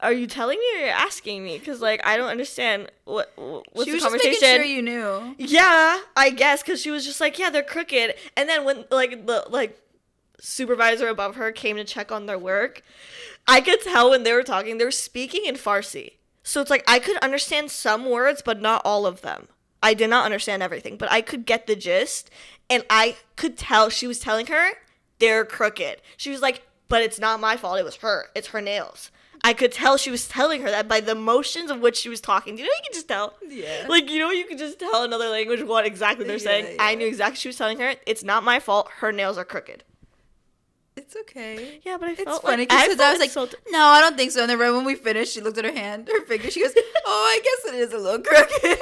B: are you telling me or you're asking me? Because like I don't understand what's
A: she
B: the
A: was
B: conversation.
A: just making sure you knew.
B: Yeah, I guess because she was just like, yeah, they're crooked. And then when like the like supervisor above her came to check on their work, I could tell when they were talking, they were speaking in Farsi. So it's like I could understand some words, but not all of them. I did not understand everything, but I could get the gist, and I could tell she was telling her they're crooked. She was like, but it's not my fault. It was her. It's her nails. I could tell she was telling her that by the motions of which she was talking. Do you know you can just tell?
A: Yeah.
B: Like, you know, you can just tell another language what exactly they're saying.
A: Yeah.
B: I knew exactly she was telling her, it's not my fault. Her nails are crooked.
A: It's okay.
B: Yeah, but I
A: It's
B: felt
A: funny
B: like
A: because I was like,
B: insulted.
A: no, I don't think so. And then right when we finished, she looked at her hand, her finger. She goes, oh, I guess it is a little crooked.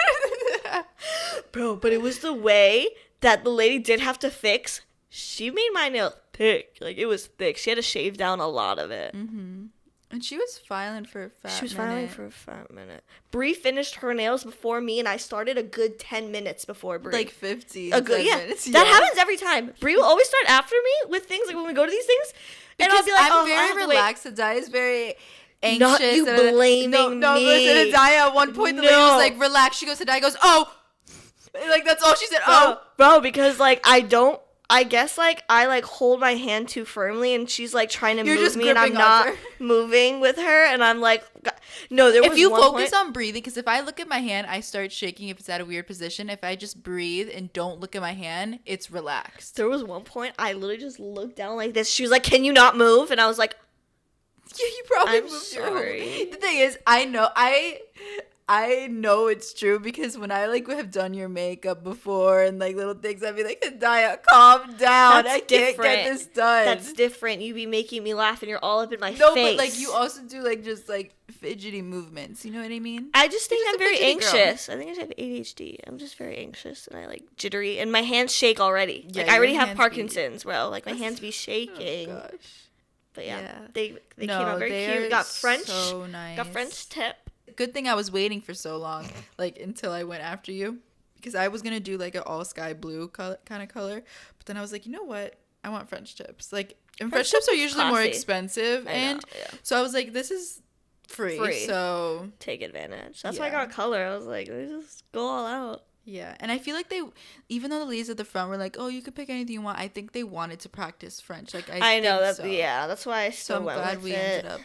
B: Bro, but it was the way that the lady did have to fix. She made my nail thick. Like, it was thick. She had to shave down a lot of it.
A: And she was filing for a fat
B: She was
A: minute.
B: filing for a fat minute. Bree finished her nails before me, and I started a good 10 minutes before Bree.
A: Like 50.
B: a good,
A: 10
B: yeah.
A: minutes.
B: That happens every time. Bree will always start after me with things, like when we go to these things. And
A: Because
B: I'll be like,
A: I'm
B: oh, I
A: very
B: have to wait.
A: relaxed. Hidaya is very anxious.
B: Not you
A: and-
B: blaming
A: no,
B: me.
A: listen, Hidaya, at one point, the lady
B: No.
A: was like, relax. She goes, Hidaya goes, oh. Like, that's all she said. Oh.
B: Bro, because like I guess like I like hold my hand too firmly and she's like trying to
A: You're
B: move
A: just
B: me and I'm
A: gripping
B: not
A: onto her.
B: moving with her and I'm like no, there was
A: If you
B: one
A: focus
B: point,
A: on breathing, because if I look at my hand, I start shaking if it's at a weird position. If I just breathe and don't look at my hand, it's relaxed.
B: there was one point I literally just looked down like this. She was like, "Can you not move?" And I was like,
A: Yeah, you probably
B: I'm
A: moved
B: sorry.
A: your whole- The thing is, I know it's true because when I like have done your makeup before and like little things, I'd be like, Hidaya, calm down.
B: That's
A: I can't
B: different.
A: get this done.
B: "That's different. You be making me laugh and you're all up in my
A: no,
B: face."
A: but like you also do like just like fidgety movements. You know what I mean?
B: I just think
A: You're
B: I'm
A: just a
B: very
A: fidgety girl.
B: anxious. I think I just have ADHD. I'm just very anxious and I like jittery and my hands shake already.
A: Yeah,
B: like I already
A: your
B: have
A: hands
B: Parkinson's, bro. Like my
A: That's-
B: hands be shaking.
A: Oh, gosh.
B: But yeah,
A: Yeah.
B: they came
A: No,
B: out very
A: they
B: cute.
A: are
B: Got French.
A: so nice.
B: Got French tip.
A: Good thing I was waiting for so long, like until I went after you, because I was gonna do like an all sky blue kind of color, but then I was like, you know what? I want French tips. Like, and French tips are usually more expensive, and so I was like, this is free, so
B: take advantage. That's why I got color. I was like, let's just go all out.
A: Yeah, and I feel like they, even though the ladies at the front were like, oh, you could pick anything you want, I think they wanted to practice French. Like, I know
B: that.
A: So.
B: Yeah, that's why I still went with it. So I'm glad we ended up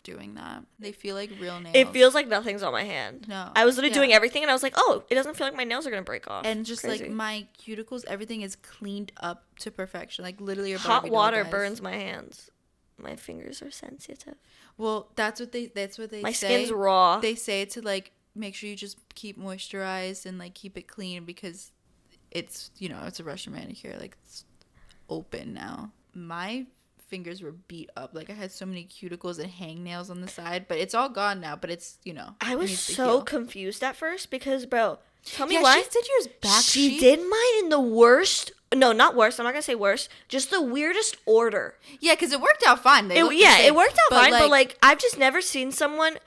A: doing that. They feel like real nails.
B: It feels like nothing's on my hand.
A: No.
B: I was literally doing everything, and I was like, oh, it doesn't feel like my nails are going to break off.
A: And just like my cuticles, everything is cleaned up to perfection. Like, literally,
B: hot water burns my hands. My fingers are sensitive.
A: Well, that's what they say.
B: My skin's raw.
A: They say to like make sure you just keep moisturized and like keep it clean because it's, you know, it's a Russian manicure. Like, it's open now. My fingers were beat up. Like, I had so many cuticles and hangnails on the side, but it's all gone now. But it's, you know,
B: I was so confused at first because, bro, tell me
A: why. She did yours back.
B: She did mine in the worst. No, not worst. I'm not gonna say worst. Just the weirdest order.
A: Yeah, because it worked out fine.
B: It worked out fine. But like, I've just never seen someone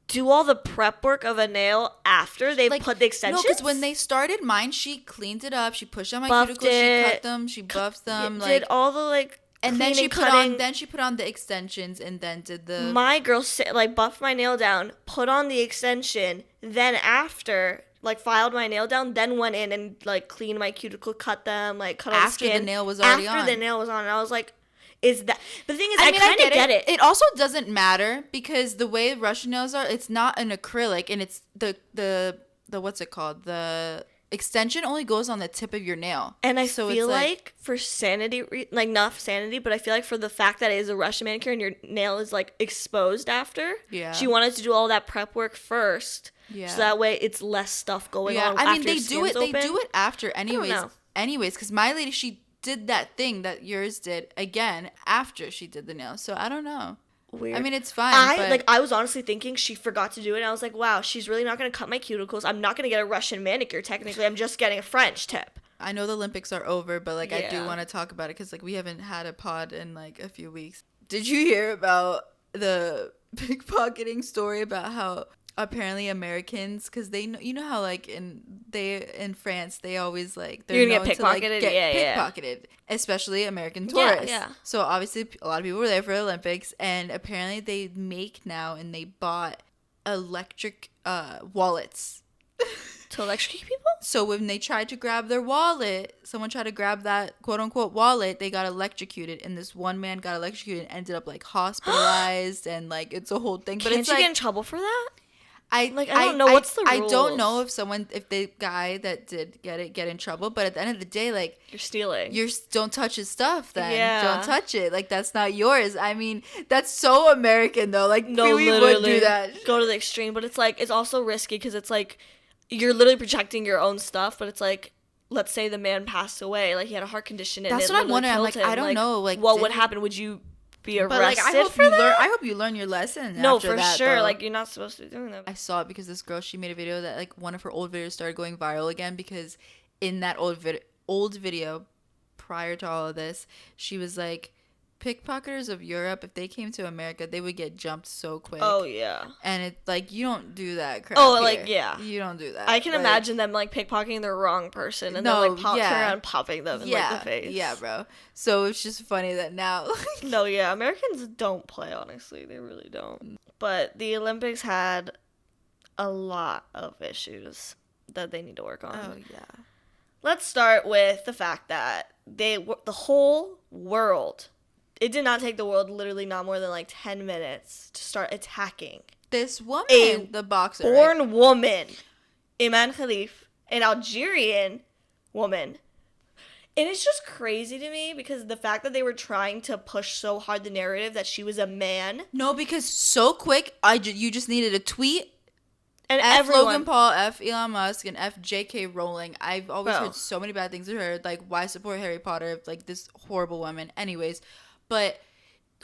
B: do all the prep work of a nail after they've put the extensions.
A: No, because when they started mine, she cleaned it up. She pushed on my cuticles. She cut them. She buffed them.
B: Did all the like.
A: And then she put on the extensions and then did the.
B: My girl buffed my nail down, put on the extension, then after filed my nail down, then went in and like cleaned my cuticle, cut them, like cut off the skin.
A: After the nail was already on.
B: After the nail was on, and I was like, is that? But the thing is, I kind of get it.
A: It also doesn't matter because the way Russian nails are, it's not an acrylic, and it's the what's it called? The extension only goes on the tip of your nail.
B: And I feel like for sanity, not sanity, but I feel like for the fact that it is a Russian manicure and your nail is like exposed after, she wanted to do all that prep work first. Yeah. So that way it's less stuff going on.
A: I mean, they do it after anyways, because my lady, she did that thing that yours did again after she did the nails. So I don't know.
B: Weird.
A: I mean, it's fine.
B: I was honestly thinking she forgot to do it. And I was like, wow, she's really not going to cut my cuticles. I'm not going to get a Russian manicure. Technically, I'm just getting a French tip.
A: I know the Olympics are over, but I do want to talk about it because we haven't had a pod in a few weeks. Did you hear about the pickpocketing story about how apparently Americans, because they know, you know how in France they always they're
B: you're gonna
A: known
B: get pickpocketed,
A: to get pickpocketed, especially American tourists. Yeah. So obviously a lot of people were there for the Olympics, and apparently they make now and they bought electric wallets
B: to electrocute people.
A: So when they tried to grab their wallet, someone tried to grab that quote unquote wallet, they got electrocuted, and this one man got electrocuted and ended up hospitalized, and it's a whole thing. But
B: can't you get in trouble for that?
A: I
B: don't know what's the rules.
A: I don't know if the guy that did get in trouble, but at the end of the day,
B: you're stealing.
A: Don't touch his stuff then. Yeah. Don't touch it. That's not yours. I mean, that's so American though.
B: No,
A: we would do that.
B: Go to the extreme, but it's also risky because it's you're literally protecting your own stuff, but it's let's say the man passed away, he had a heart condition and
A: that's what I'm wondering.
B: I
A: don't know.
B: What would happen? Would you be arrested?
A: I hope you learn your lesson.
B: No,
A: after
B: for
A: that,
B: sure.
A: though.
B: You're not supposed to be doing that.
A: I saw it because this girl, she made a video that one of her old videos started going viral again, because in that old video prior to all of this, she was like, pickpocketers of Europe, if they came to America, they would get jumped so quick.
B: Oh yeah.
A: And it's you don't do that crap.
B: Oh,
A: here.
B: Yeah.
A: You don't do that.
B: I can imagine them pickpocketing the wrong person and then turn around popping them in the face.
A: Yeah, bro. So it's just funny that now.
B: No, yeah, Americans don't play, honestly. They really don't. But the Olympics had a lot of issues that they need to work on.
A: Oh yeah.
B: Let's start with the fact that the whole world. It did not take the world literally not more than 10 minutes to start attacking
A: this woman, the boxer,
B: born woman, Iman Khalif, an Algerian woman. And it's just crazy to me because the fact that they were trying to push so hard the narrative that she was a man.
A: No, because so quick, you just needed a tweet.
B: And
A: F
B: everyone.
A: Logan Paul, F Elon Musk, and F J.K. Rowling. I've always heard so many bad things of her. Why support Harry Potter? This horrible woman. Anyways. But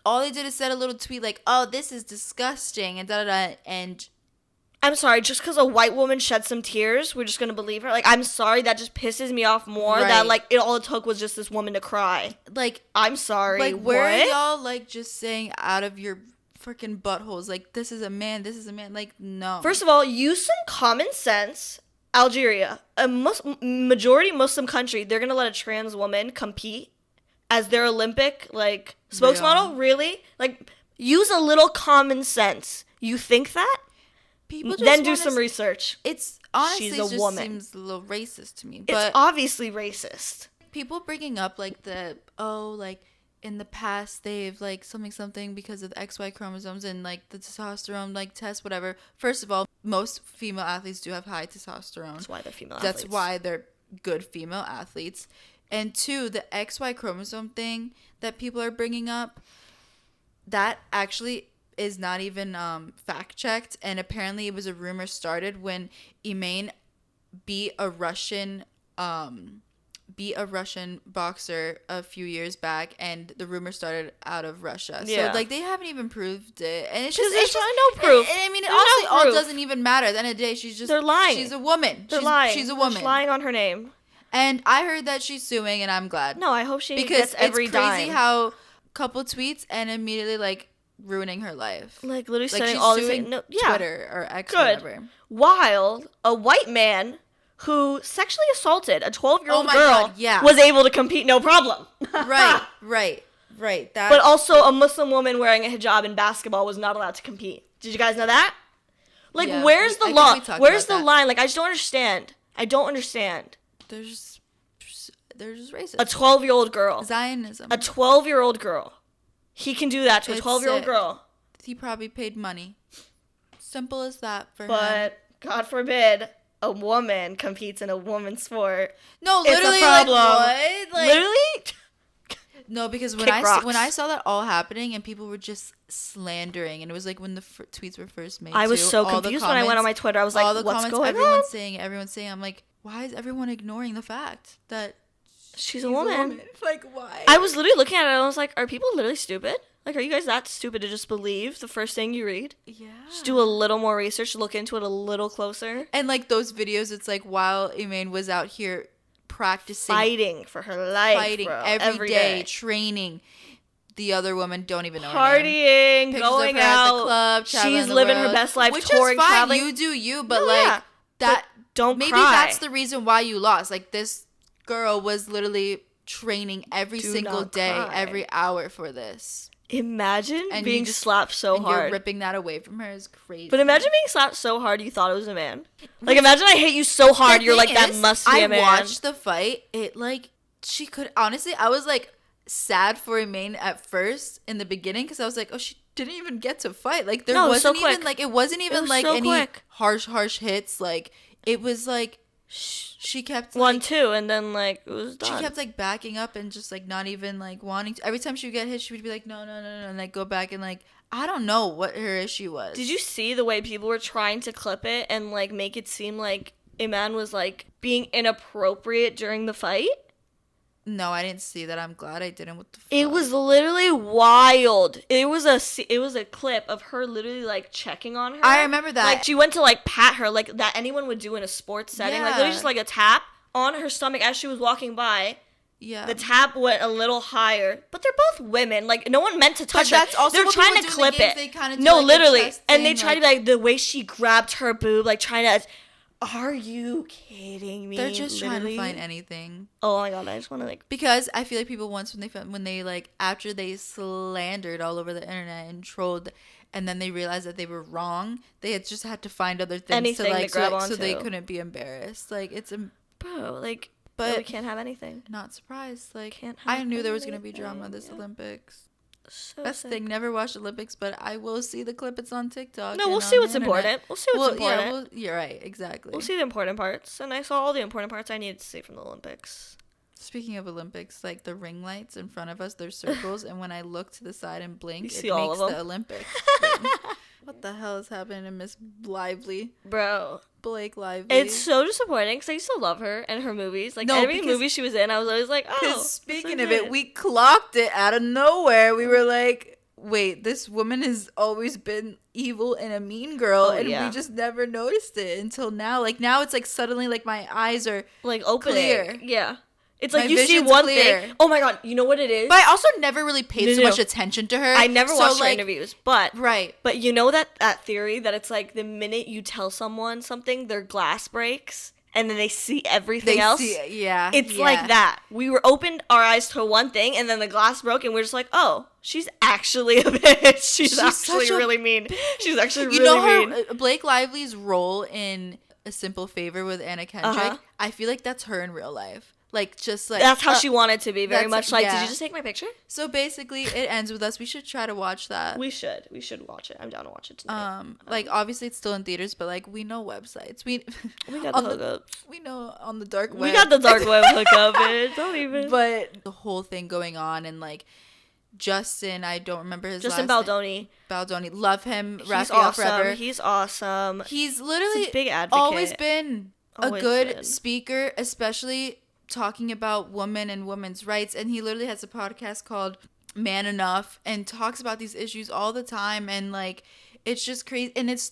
A: all they did is said a little tweet oh, this is disgusting, and da-da-da, and...
B: I'm sorry, just because a white woman shed some tears, we're just going to believe her? I'm sorry, that just pisses me off more, that, all it took was just this woman to cry. I'm sorry,
A: where are y'all, just saying out of your freaking buttholes, this is a man, no.
B: First of all, use some common sense. Algeria, a majority Muslim country, they're gonna let a trans woman compete as their Olympic like spokesmodel. Really? Like, use a little common sense. You think that?
A: People just
B: then do some research.
A: It's honestly
B: She's a
A: just
B: woman.
A: seems a little racist to me.
B: It's
A: But
B: obviously racist.
A: people bringing up like like in the past they've like something because of the XY chromosomes and like the testosterone like test, whatever. First of all, most female athletes do have high testosterone.
B: That's why they're female
A: That's
B: athletes.
A: why they're good female athletes. And two, the XY chromosome thing that people are bringing up, that actually is not even fact checked. And apparently it was a rumor started when Emain beat a Russian boxer a few years back, and the rumor started out of Russia.
B: Yeah.
A: So like they haven't even proved it, and it's
B: Because
A: just
B: there's no proof.
A: And I mean, it
B: There's
A: honestly
B: no
A: all
B: proof.
A: doesn't even matter. At the end of the day,
B: They're lying.
A: She's a woman.
B: They're lying.
A: She's a woman.
B: She's lying on her name.
A: And I heard that she's suing, and I'm glad.
B: No, I hope she
A: because
B: gets every
A: it's crazy
B: dime.
A: how couple tweets and immediately like ruining her life.
B: Like literally
A: Like
B: sending
A: she's
B: all these
A: suing
B: things. No, yeah.
A: Twitter or X,
B: Good.
A: whatever.
B: While a white man who sexually assaulted a 12-year-old
A: Oh my
B: girl
A: God, yeah.
B: was able to compete no problem.
A: Right. That.
B: But also a Muslim woman wearing a hijab in basketball was not allowed to compete. Did you guys know that? Like,
A: Yeah,
B: where's
A: I
B: the
A: think
B: law?
A: we talked
B: Where's the
A: about that.
B: line? Like, I just don't understand.
A: they're just racist.
B: A 12-year-old girl.
A: Zionism.
B: A 12-year-old girl. He can do that to a
A: It's
B: 12-year-old
A: sick.
B: girl.
A: He probably paid money. Simple as that for him.
B: But, God forbid, a woman competes in a woman's sport.
A: No,
B: It's a
A: literally,
B: problem.
A: like, what? Like,
B: Literally?
A: no, because
B: Kick rocks.
A: when I saw that all happening and people were just slandering, and it was like when the tweets were first made.
B: I was
A: too,
B: so
A: all the
B: confused when I went on my Twitter. I was like,
A: all the
B: what's
A: comments,
B: going
A: everyone's
B: on?
A: Everyone's saying. I'm like, why is everyone ignoring the fact that
B: She's a woman.
A: Like, why?
B: I was literally looking at it and I was like, are people literally stupid? Like, are you guys that stupid to just believe the first thing you read?
A: Yeah.
B: Just do a little more research, look into it a little closer.
A: And like those videos, it's like while Emain was out here practicing,
B: Fighting for her life,
A: fighting
B: bro.
A: every day, training. The other woman don't even know her name.
B: Partying,
A: Pictures
B: going
A: of her at
B: out.
A: the club, traveling
B: She's
A: the
B: living her
A: world,
B: best life,
A: which
B: touring,
A: is fine.
B: traveling.
A: You do you, but
B: No,
A: like
B: yeah.
A: that.
B: But don't
A: maybe
B: cry.
A: that's the reason why you lost. Like this girl was literally training every
B: Do
A: single
B: not
A: day,
B: cry.
A: every hour for this.
B: Imagine
A: And
B: being
A: you just-
B: slapped so
A: and
B: hard.
A: you're ripping that away from her is crazy.
B: But imagine being slapped so hard you thought it was a man. Like, imagine I hit you so hard, you're like, that must be a man.
A: I watched the fight. It like she could honestly. I was like sad for Emain at first in the beginning because I was like, oh, she didn't even get to fight. Like there
B: No, it was so
A: wasn't even
B: quick.
A: like it wasn't even
B: was
A: like
B: so
A: any
B: quick.
A: harsh hits. Like it was like she kept
B: One,
A: like,
B: two, and then, like, it was done.
A: she kept like backing up and just like not even like wanting to. Every time she would get hit, she would be like, no, and like go back and like I don't know what her issue was.
B: Did you see the way people were trying to clip it and, like, make it seem like Iman was, like, being inappropriate during the fight?
A: No, I didn't see that. I'm glad I didn't. What the fuck?
B: It was literally wild. It was a clip of her literally, like, checking on her.
A: I remember that.
B: Like, she went to, like, pat her, like, that anyone would do in a sports setting. Like, literally
A: Yeah.
B: just, like, a tap on her stomach as she was walking by.
A: Yeah.
B: The tap went a little higher, but they're both women. Like, no one meant to touch her.
A: that's also
B: They're
A: what
B: trying
A: people
B: to
A: do in the
B: clip
A: games.
B: it.
A: They kinda do,
B: No,
A: like, a
B: literally,
A: chest
B: and they
A: thing,
B: try to be like the way she grabbed her boob, like trying to. Are you kidding me?
A: They're just trying to
B: Literally?
A: find anything.
B: Oh my god, I just want to like.
A: Because I feel like people once when they like after they slandered all over the internet and trolled, and then they realized that they were wrong, they had just had to find other things
B: Anything
A: to
B: to
A: like
B: grab
A: so they
B: onto.
A: couldn't be embarrassed. Like it's
B: Bro, like,
A: but
B: we can't have anything.
A: not surprised. Like
B: Can't
A: I
B: have
A: knew there was gonna be drama
B: anything,
A: this
B: yeah.
A: Olympics.
B: So
A: Best
B: sick.
A: thing, never watched Olympics, but I will see the clip. It's on TikTok.
B: No,
A: and
B: we'll
A: on
B: see
A: the
B: what's
A: internet.
B: important. We'll see what's important.
A: Yeah, you're right. Exactly.
B: We'll see the important parts, and I saw all the important parts I needed to see from the Olympics.
A: Speaking of Olympics, like the ring lights in front of us, they're circles, and when I look to the side and blink,
B: You
A: it
B: see all
A: makes
B: of
A: the
B: them.
A: Olympics. thing. What the hell is happening to Miss Lively?
B: Bro,
A: Blake Lively.
B: it's so disappointing because I used to love her and her movies. Like,
A: No,
B: every
A: because-
B: movie she was in, I was always like, oh.
A: Because speaking
B: this
A: of
B: is
A: it, we clocked it out of nowhere. We were like, wait, this woman has always been evil and a mean girl,
B: Oh,
A: and
B: yeah.
A: we just never noticed it until now. Like now it's like suddenly like my eyes are
B: like opening.
A: clear.
B: Yeah. It's
A: My
B: like you see
A: vision's
B: one
A: clear.
B: thing. Oh my god, you know what it is?
A: But I also never really paid so
B: No.
A: much attention to her.
B: I never
A: So,
B: watched her
A: like,
B: interviews, but
A: Right.
B: you know that theory that it's like the minute you tell someone something, their glass breaks and then they see everything else.
A: Yeah.
B: It's like that. We were opened our eyes to one thing, and then the glass broke, and we're just like, oh, she's actually a bitch. She's actually really mean. She's actually really mean.
A: Blake Lively's role in A Simple Favor with Anna Kendrick, I feel like that's her in real life. Like, just like...
B: That's how she wanted to be, very much like, did you just take my picture?
A: So basically, it ends with us. We should try to watch that.
B: We should watch it. I'm down to watch it tonight.
A: Like, obviously, it's still in theaters, but, like, we know websites. We
B: got the hookups.
A: We know on the dark web.
B: We got the dark web hookup, bitch. Don't even.
A: But the whole thing going on, and, like, Justin, I don't remember his
B: Justin
A: last
B: Baldoni.
A: name. Baldoni. Love him.
B: He's
A: Raphael
B: awesome.
A: forever.
B: He's awesome.
A: He's literally
B: a big advocate.
A: always been a good speaker, especially talking about women and women's rights. And he literally has a podcast called Man Enough and talks about these issues all the time. And, like, it's just crazy. And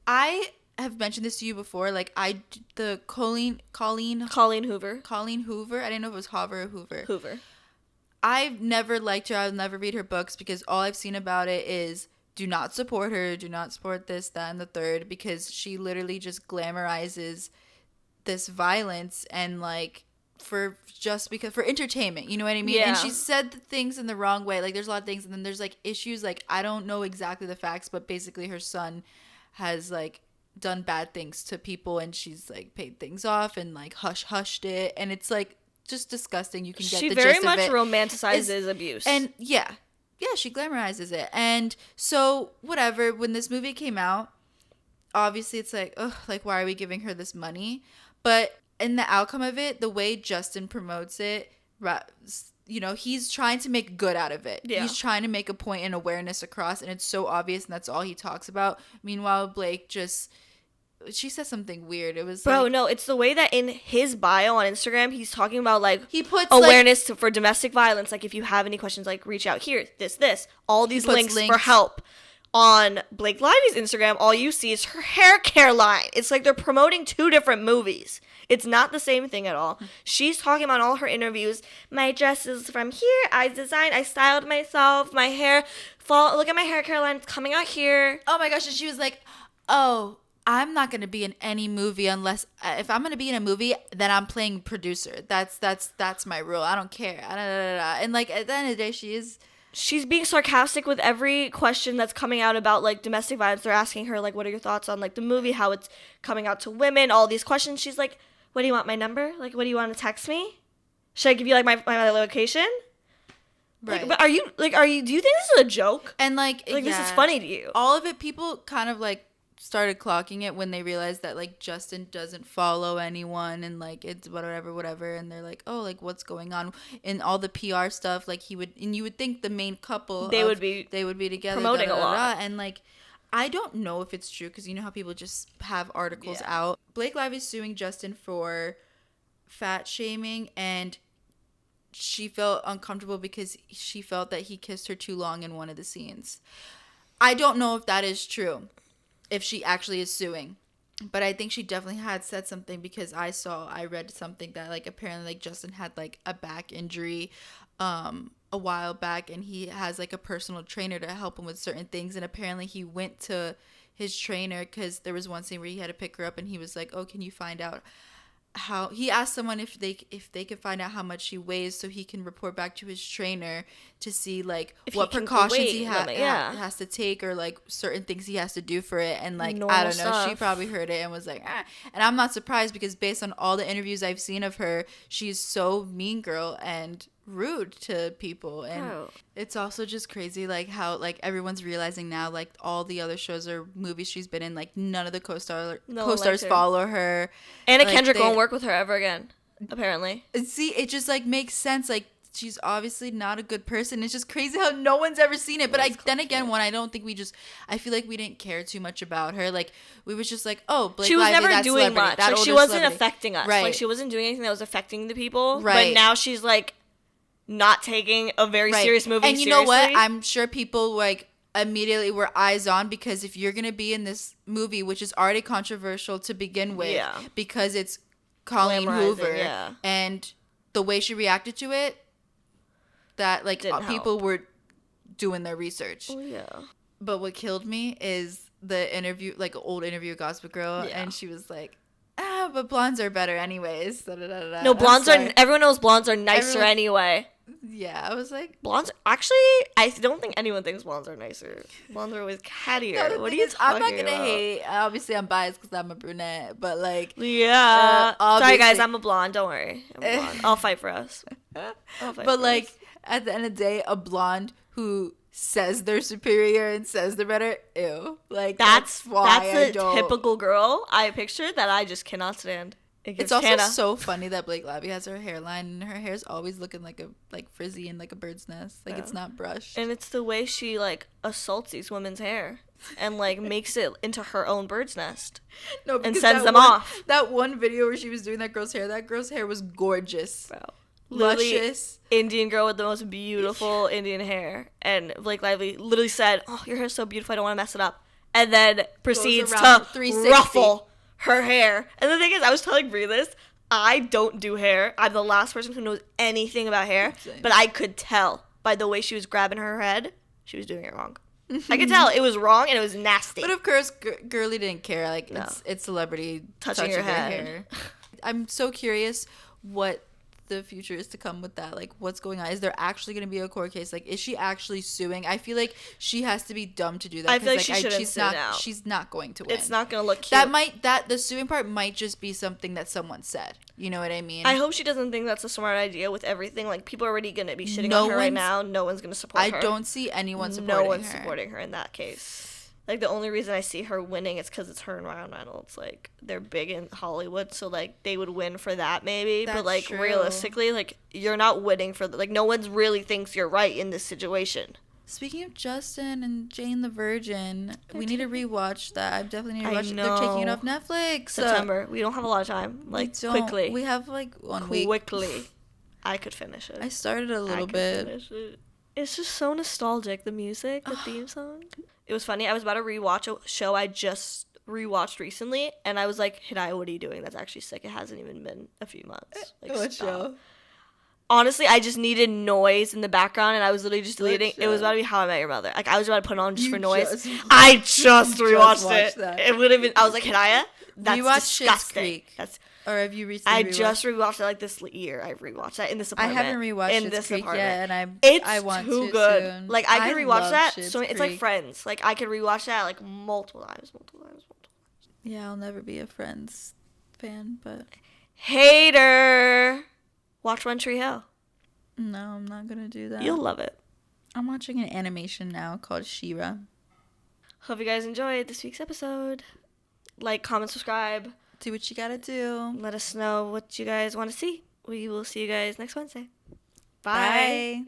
A: I have mentioned this to you before. Like, Colleen Hoover. I didn't know if it was Hoover or Hoover.
B: Hoover.
A: I've never liked her. I'll never read her books because all I've seen about it is do not support her, do not support this, that, and the third, because she literally just glamorizes this violence and, like, for entertainment, you know what I mean?
B: Yeah.
A: And she said the things in the wrong way. Like, there's a lot of things, and then there's, like, issues. Like, I don't know exactly the facts, but basically her son has, like, done bad things to people, and she's, like, paid things off and, like, hushed it, and it's, like, just disgusting. You can get the gist of it.
B: She very much romanticizes abuse.
A: And yeah, she glamorizes it. And so whatever, when this movie came out, obviously it's like, ugh, like, why are we giving her this money? But in the outcome of it, the way Justin promotes it, you know, he's trying to make good out of it. Yeah. He's trying to make a point and awareness across, and it's so obvious, and that's all he talks about. Meanwhile, Blake she said something weird. It was
B: no, it's the way that in his bio on Instagram, he's talking about, like,
A: he puts
B: awareness for domestic violence. Like, if you have any questions, like, reach out here, this, all these links for help. On Blake Lively's Instagram, all you see is her hair care line. It's like they're promoting two different movies. It's not the same thing at all. She's talking about all her interviews. My dress is from here. I styled myself. My hair, look at my hair care line. It's coming out here.
A: Oh my gosh. And she was like, oh, I'm not going to be in any movie unless, if I'm going to be in a movie, then I'm playing producer. That's my rule. I don't care. And, like, at the end of the day, she's being sarcastic with every question that's coming out about, like, domestic violence. They're asking her, like, what are your thoughts on, like, the movie, how it's coming out to women, all these questions. She's like, what do you want, my number? Like, what do you want to text me? Should I give you, like, my location? Right. Like, but do you think this is a joke? And, like
B: this is funny to you?
A: All of it, people kind of, like, started clocking it when they realized that, like, Justin doesn't follow anyone, and, like, it's whatever, and they're like, oh, like, what's going on? And all the PR stuff, like, you would think the main couple
B: they would be
A: together
B: promoting a lot.
A: And, like, I don't know if it's true, because you know how people just have articles out. Blake Lively is suing Justin for fat shaming, and she felt uncomfortable because she felt that he kissed her too long in one of the scenes. I don't know if that is true, if she actually is suing, but I think she definitely had said something, because I read something that, like, apparently, like, Justin had, like, a back injury a while back, and he has, like, a personal trainer to help him with certain things, and apparently he went to his trainer because there was one scene where he had to pick her up, and he was like, oh, can you find out how, he asked someone if they could find out how much she weighs so he can report back to his trainer to see, like, if what precautions he has to take, or, like, certain things he has to do for it. And, like, I don't know, she probably heard it and was like, ah. And I'm not surprised, because based on all the interviews I've seen of her, she's so mean girl and rude to people. And it's also just crazy, like, how, like, everyone's realizing now, like, all the other shows or movies she's been in, like, none of the co-stars follow her.
B: Anna Kendrick won't work with her ever again, apparently.
A: See, it just, like, makes sense. Like, she's obviously not a good person. It's just crazy how no one's ever seen it. But then again, I don't think I feel like we didn't care too much about her. Like, we was just like, oh, Blake
B: she was
A: Lively,
B: never doing much. Like, she wasn't affecting us.
A: Right.
B: Like, she wasn't doing anything that was affecting the people. Right. But now she's, like, not taking a very serious movie seriously.
A: And you know what? I'm sure people, like, immediately were eyes on, because if you're going to be in this movie, which is already controversial to begin with, because it's Colleen Hoover, and the way she reacted to it, that, like, people were doing their research.
B: Oh, yeah.
A: But what killed me is the interview, like, old interview with Gossip Girl, and she was like, but blondes are better anyways.
B: No, blondes are. Everyone knows blondes are nicer anyway.
A: Yeah, I was like,
B: blondes. Actually, I don't think anyone thinks blondes are nicer. Blondes are always cattier.
A: no,
B: What are you talking
A: I'm not gonna
B: about?
A: hate. Obviously, I'm biased because I'm a brunette, but like,
B: Yeah. Sorry, guys.
A: obviously-
B: I'm a blonde. Don't worry. I'm a blonde. I'll fight for us.
A: but like at the end of the day, a blonde who says they're superior and says they're better, ew. Like that's why
B: that's
A: I
B: a
A: don't.
B: typical girl I picture that I just cannot stand.
A: It's also so funny that Blake Lively has her hairline and her hair's always looking like frizzy and like a bird's nest. Like it's not brushed.
B: And it's the way she like assaults these women's hair and like makes it into her own bird's nest.
A: No,
B: and sends them off.
A: That one video where she was doing that girl's hair was gorgeous.
B: Bro.
A: Luscious.
B: Indian girl with the most beautiful Indian hair. And Blake Lively literally said, "Oh, your hair's so beautiful, I don't want to mess it up." And then proceeds to 360. Ruffle her hair. And the thing is, I was telling Brie this, I don't do hair. I'm the last person who knows anything about hair. Same. But I could tell by the way she was grabbing her head, she was doing it wrong. I could tell it was wrong and it was nasty.
A: But of course, Girly didn't care. Like, no. It's celebrity touching her hair. I'm so curious what the future is to come with that. Like, what's going on? Is there actually going to be a court case? Like, is she actually suing? I feel like she has to be dumb to do that.
B: I feel like she shouldn't sue now.
A: She's not going to win.
B: It's not going to look cute.
A: The suing part might just be something that someone said. You know what I mean?
B: I hope she doesn't think that's a smart idea with everything. Like, people are already going to be shitting on her right now. No one's going to support her.
A: I don't see anyone supporting her.
B: No one's supporting her in that case. Like, the only reason I see her winning is because it's her and Ryan Reynolds. Like, they're big in Hollywood, so, like, they would win for that, maybe. But, like, true. Realistically, like, you're not winning for... Like, no one really thinks you're right in this situation.
A: Speaking of Justin and Jane the Virgin, we need to rewatch that. I definitely need to watch it. They're taking it off Netflix.
B: September. We don't have a lot of time. Like, quickly.
A: We have, like, 1 week.
B: Quickly. I could finish it.
A: I started a little bit.
B: Finish it. It's just so nostalgic, the music, the theme song. It was funny. I was about to rewatch a show I just rewatched recently, and I was like, Hidaya, what are you doing? That's actually sick. It hasn't even been a few months. Like,
A: what show?
B: Honestly, I just needed noise in the background, and I was literally just deleting. It was about to be How I Met Your Mother. Like, I was about to put it on just for noise. I just rewatched it. It would have been... I was like, Hidaya, that's disgusting.
A: Or have you recently
B: I just rewatched it like this year. I rewatched that in this apartment.
A: I haven't rewatched Schitt's Creek yet, and I want
B: too
A: to
B: good.
A: soon.
B: Like, I could rewatch that. So it's like Friends. Like, I could rewatch that like multiple times.
A: Yeah, I'll never be a Friends fan, but
B: hater. Watch One Tree Hill.
A: No, I'm not gonna do that.
B: You'll love it.
A: I'm watching an animation now called She-Ra.
B: Hope you guys enjoyed this week's episode. Like, comment, subscribe.
A: Do what you gotta do.
B: Let us know what you guys want to see. We will see you guys next Wednesday.
A: Bye.